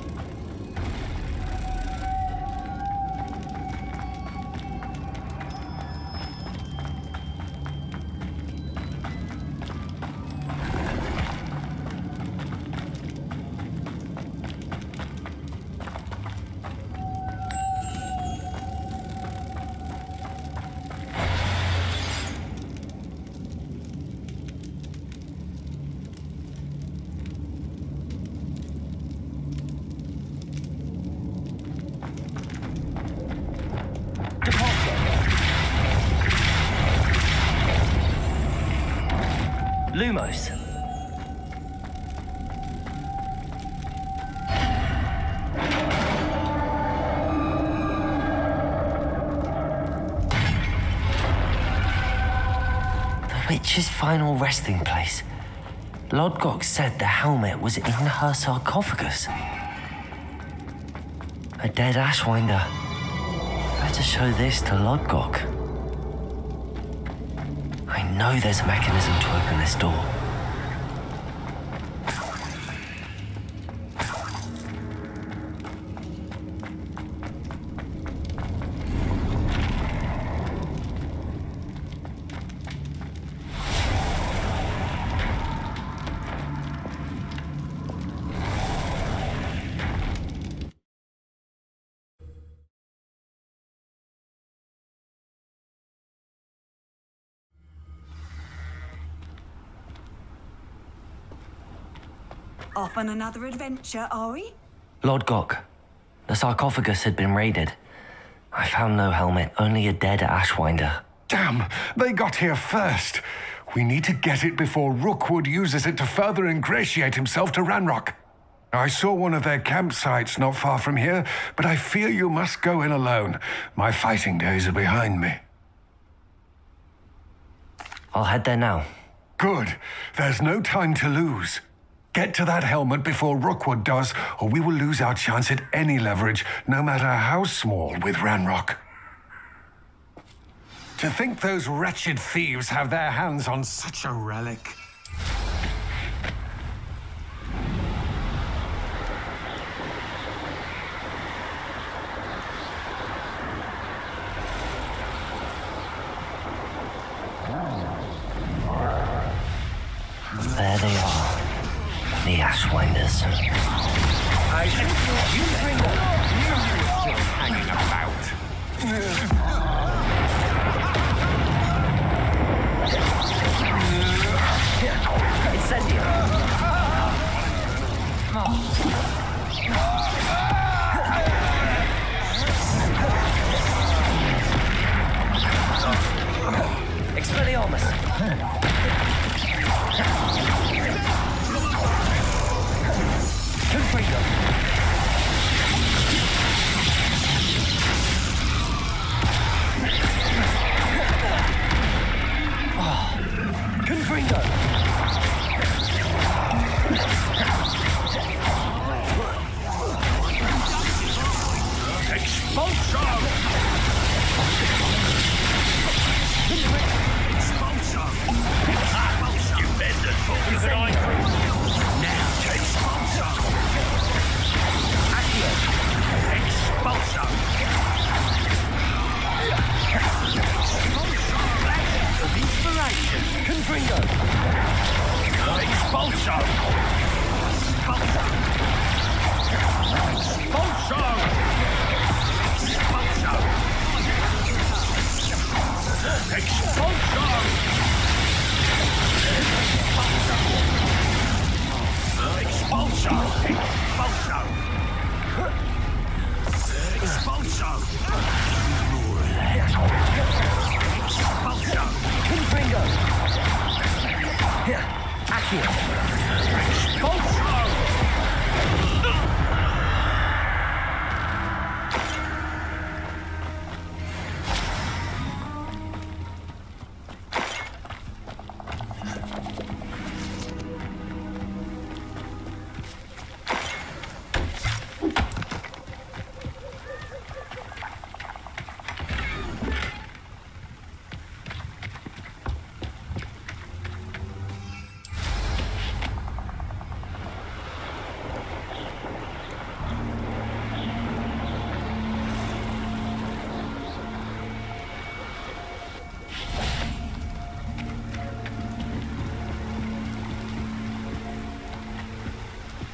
Lumos. The witch's final resting place. Lodgok said the helmet was in her sarcophagus. A dead Ashwinder. Better show this to Lodgok. I know there's a mechanism to open this door. Off on another adventure, are we? Lodgok, the sarcophagus had been raided. I found no helmet, only a dead Ashwinder. Damn, they got here first. We need to get it before Rookwood uses it to further ingratiate himself to Ranrock. I saw one of their campsites not far from here, but I fear you must go in alone. My fighting days are behind me. I'll head there now. Good. There's no time to lose. Get to that helmet before Rookwood does, or we will lose our chance at any leverage, no matter how small, with Ranrock. To think those wretched thieves have their hands on such a relic. There they are. The Ashwinders. I thought you bring up. You were still hanging about. Incendio. Expelliarmus. Confringo. Confringo.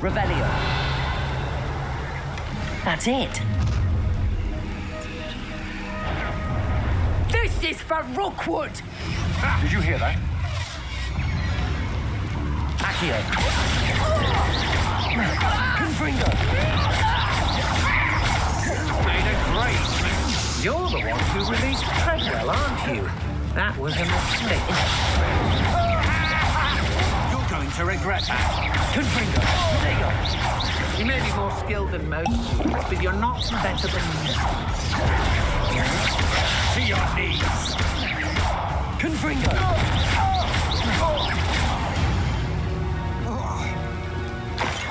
Revelio. That's it. This is for Rookwood! Did you hear that? Accio. Confringo. Made a great. You're the one who released Treadwell, aren't you? That was a mistake. You're going to regret that. Confringo. Protego. You may be more skilled than most, but you're not better than me. To your knees. Confringo.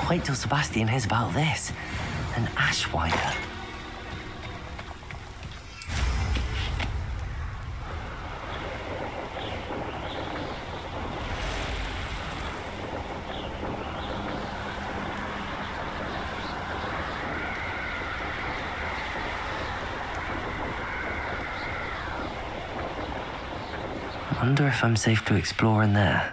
Wait till Sebastian hears about this. An Ashwinder. I wonder if I'm safe to explore in there.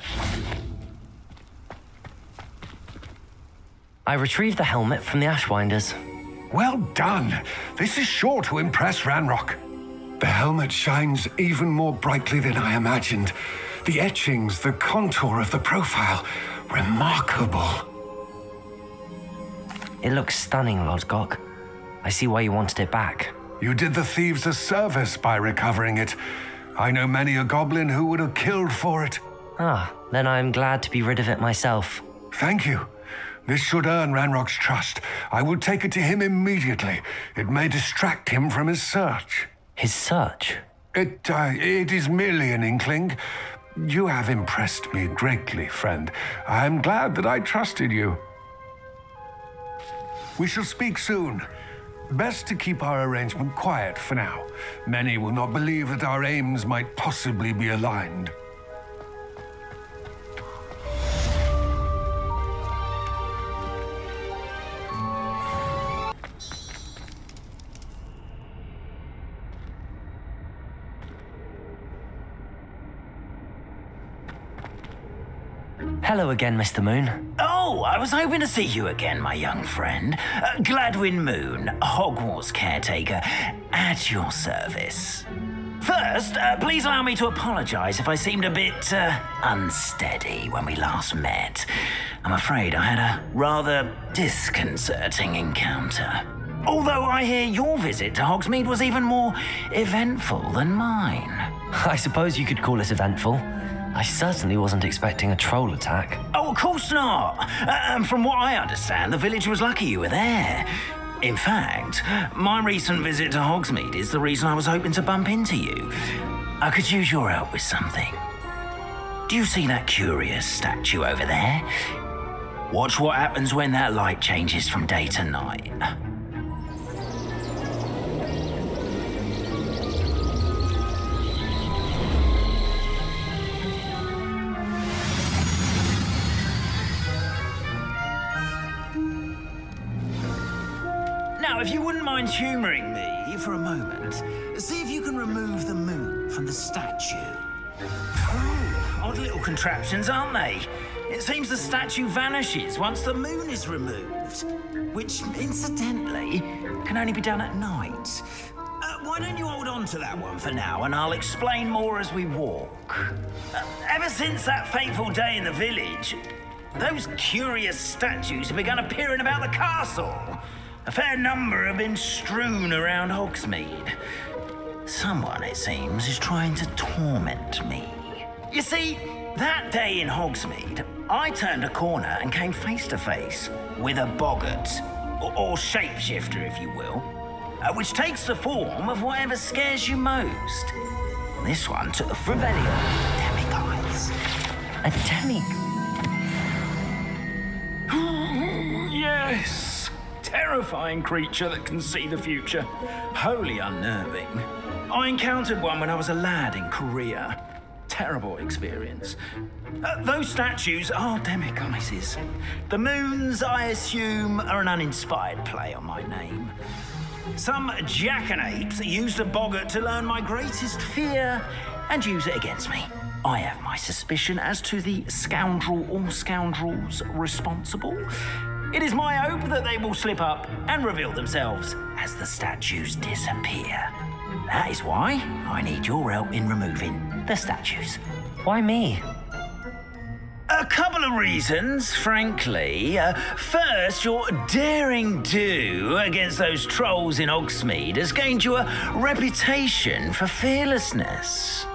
I retrieved the helmet from the Ashwinders. Well done. This is sure to impress Ranrock. The helmet shines even more brightly than I imagined. The etchings, the contour of the profile, remarkable. It looks stunning, Lodgok. I see why you wanted it back. You did the thieves a service by recovering it. I know many a goblin who would have killed for it. Ah, then I'm glad to be rid of it myself. Thank you. This should earn Ranrock's trust. I will take it to him immediately. It may distract him from his search. His search? It is merely an inkling. You have impressed me greatly, friend. I am glad that I trusted you. We shall speak soon. Best to keep our arrangement quiet for now. Many will not believe that our aims might possibly be aligned. Hello again, Mr. Moon. Oh, I was hoping to see you again, my young friend. Gladwin Moon, Hogwarts caretaker, at your service. First, please allow me to apologise if I seemed a bit unsteady when we last met. I'm afraid I had a rather disconcerting encounter. Although I hear your visit to Hogsmeade was even more eventful than mine. I suppose you could call it eventful. I certainly wasn't expecting a troll attack. Oh, of course not. And from what I understand, the village was lucky you were there. In fact, my recent visit to Hogsmeade is the reason I was hoping to bump into you. I could use your help with something. Do you see that curious statue over there? Watch what happens when that light changes from day to night. Now, if you wouldn't mind humouring me for a moment, see if you can remove the moon from the statue. Oh, odd little contraptions, aren't they? It seems the statue vanishes once the moon is removed, which, incidentally, can only be done at night. Why don't you hold on to that one for now, and I'll explain more as we walk. Ever since that fateful day in the village, those curious statues have begun appearing about the castle. A fair number have been strewn around Hogsmeade. Someone, it seems, is trying to torment me. You see, that day in Hogsmeade, I turned a corner and came face to face with a boggart, or shapeshifter, if you will, which takes the form of whatever scares you most. This one took the Revelio demiguise. A demi... Yes! Terrifying creature that can see the future. Wholly unnerving. I encountered one when I was a lad in Korea. Terrible experience. Those statues are demiguises. The moons, I assume, are an uninspired play on my name. Some jackanapes used a boggart to learn my greatest fear and use it against me. I have my suspicion as to the scoundrel or scoundrels responsible. It is my hope that they will slip up and reveal themselves as the statues disappear. That is why I need your help in removing the statues. Why me? A couple of reasons, frankly. First, your daring do against those trolls in Hogsmeade has gained you a reputation for fearlessness.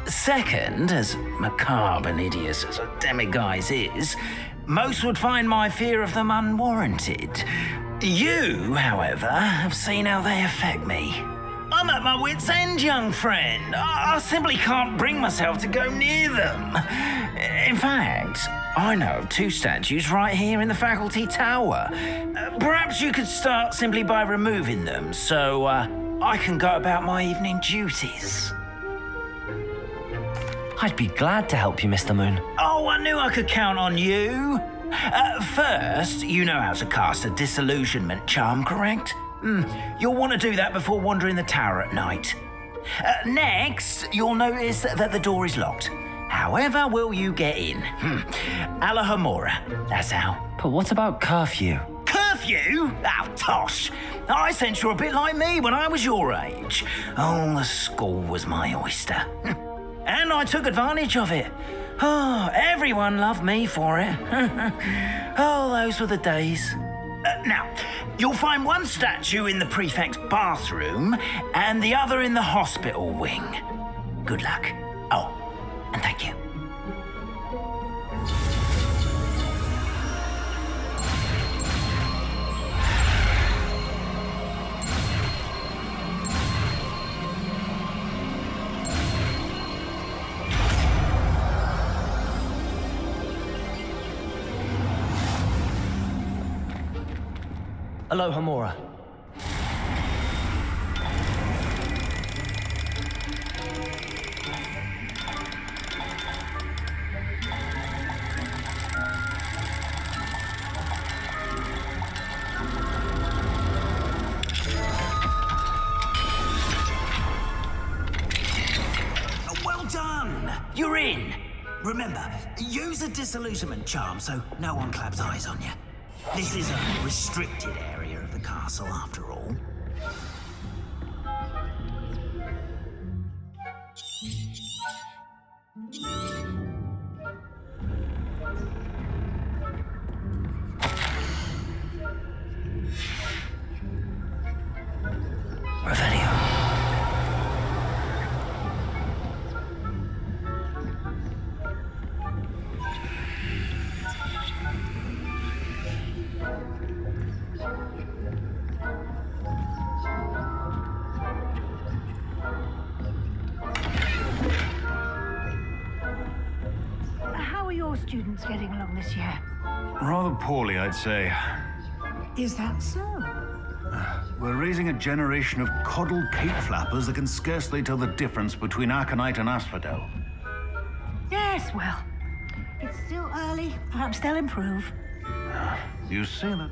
Second, as macabre and hideous as a demiguise is, most would find my fear of them unwarranted. You, however, have seen how they affect me. I'm at my wit's end, young friend. I simply can't bring myself to go near them. In fact, I know of 2 statues right here in the faculty tower. Perhaps you could start simply by removing them so I can go about my evening duties. I'd be glad to help you, Mr. Moon. Oh, I knew I could count on you. First, you know how to cast a disillusionment charm, correct? You'll want to do that before wandering the tower at night. Next, you'll notice that the door is locked. However will you get in? Alahomora, that's how. But what about curfew? Curfew? Oh, tosh. I sense you're a bit like me when I was your age. Oh, the school was my oyster. And I took advantage of it. Oh, everyone loved me for it. Oh, those were the days. Now, you'll find one statue in the prefect's bathroom and the other in the hospital wing. Good luck. Oh, and thank you. Aloha, Mora. Well done! You're in! Remember, use a disillusionment charm so no one claps eyes on you. This is a restricted area of the castle, after all. Revelio. How are your students getting along this year? Rather poorly, I'd say. Is that so? We're raising a generation of coddled cape flappers that can scarcely tell the difference between aconite and asphodel. Yes, well, it's still early. Perhaps they'll improve. You say that.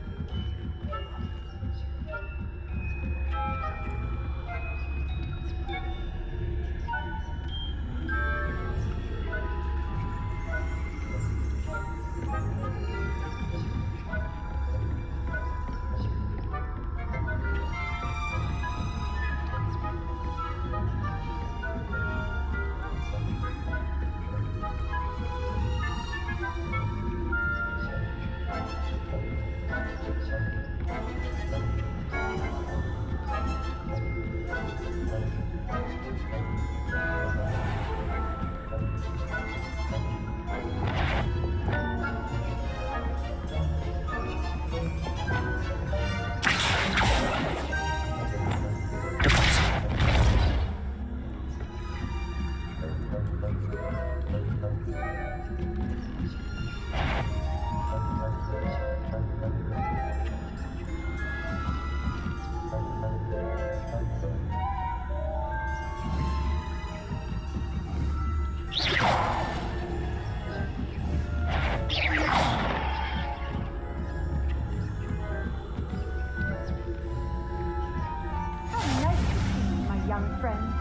friend.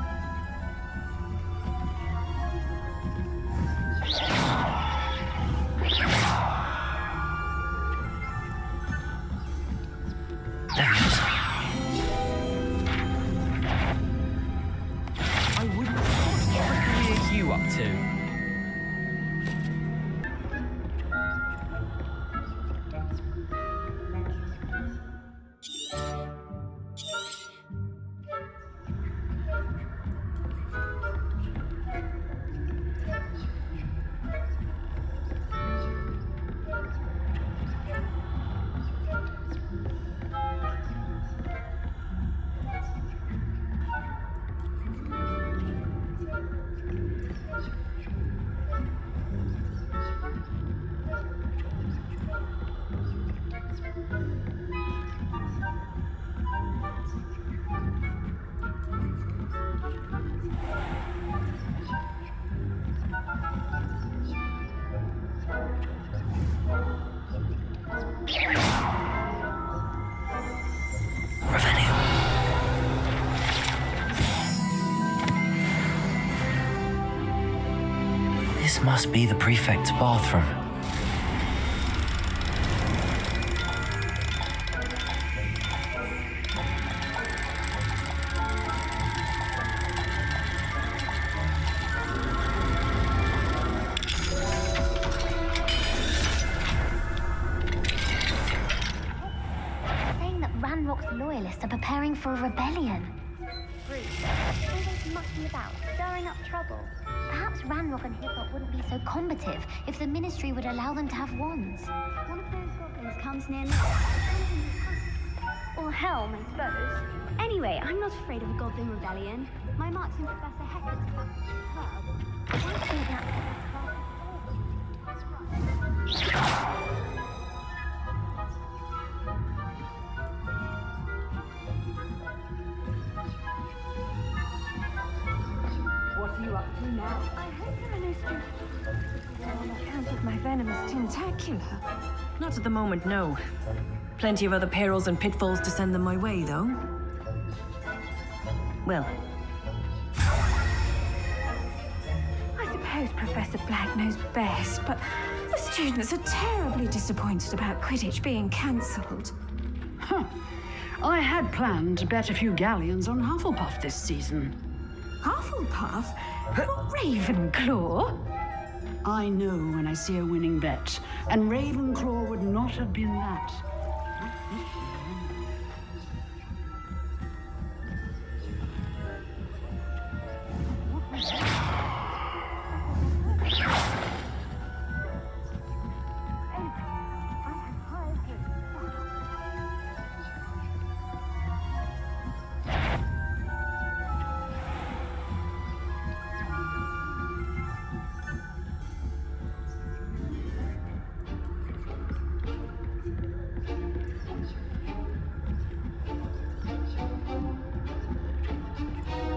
I wouldn't have thought. What career are you up to? This must be the prefect's bathroom. Saying that Ranrock's loyalists are preparing for a rebellion. Bruce, always mucking about, stirring up trouble. Perhaps Ranrock and Hippop wouldn't be so combative if the Ministry would allow them to have wands. One of those goblins comes near me. Or Helm, I suppose. Anyway, I'm not afraid of a goblin rebellion. My marksman Professor Hector's club is superb. Once all that What are you up to now? I hope there are no spooks on account of my venomous tentacular. Not at the moment, no. Plenty of other perils and pitfalls to send them my way, though. Well, I suppose Professor Black knows best, but the students are terribly disappointed about Quidditch being cancelled. Huh. I had planned to bet a few galleons on Hufflepuff this season. Hufflepuff? Not Ravenclaw? I know when I see a winning bet, and Ravenclaw would not have been that.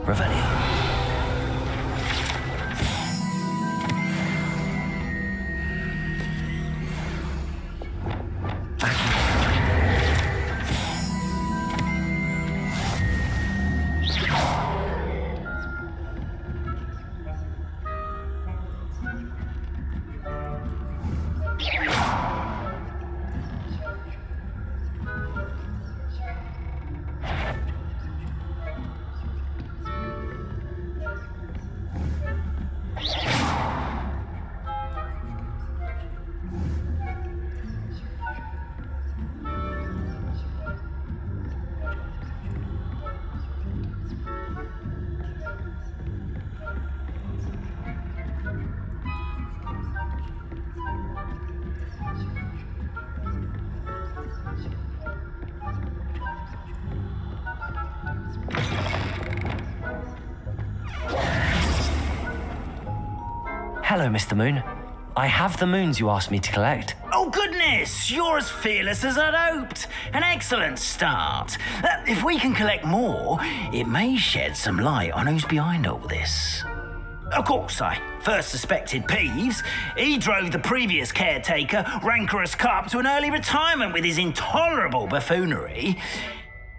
Revelio. Hello, Mr. Moon. I have the moons you asked me to collect. Oh, goodness! You're as fearless as I'd hoped. An excellent start. If we can collect more, it may shed some light on who's behind all this. Of course, I first suspected Peeves. He drove the previous caretaker, Rancorous Carp, to an early retirement with his intolerable buffoonery.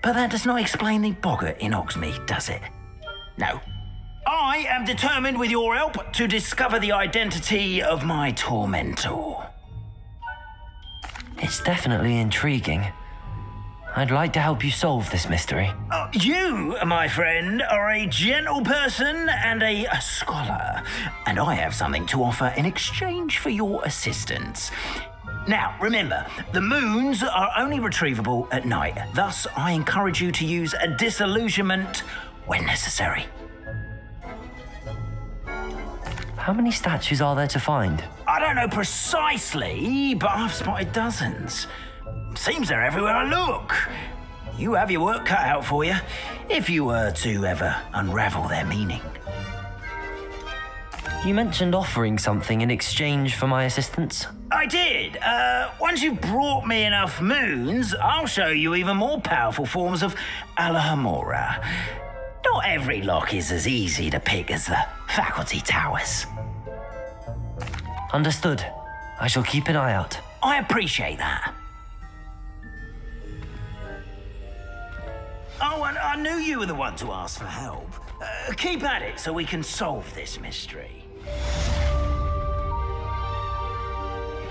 But that does not explain the boggart in Hogsmeade, does it? No. I am determined with your help to discover the identity of my tormentor. It's definitely intriguing. I'd like to help you solve this mystery. You, my friend, are a gentle person and a scholar, and I have something to offer in exchange for your assistance. Now, remember, the moons are only retrievable at night. Thus, I encourage you to use a disillusionment when necessary. How many statues are there to find? I don't know precisely, but I've spotted dozens. Seems they're everywhere I look. You have your work cut out for you, if you were to ever unravel their meaning. You mentioned offering something in exchange for my assistance? I did. Once you've brought me enough moons, I'll show you even more powerful forms of Alohomora. Not every lock is as easy to pick as the faculty towers. Understood. I shall keep an eye out. I appreciate that. Oh, and I knew you were the one to ask for help. Keep at it so we can solve this mystery.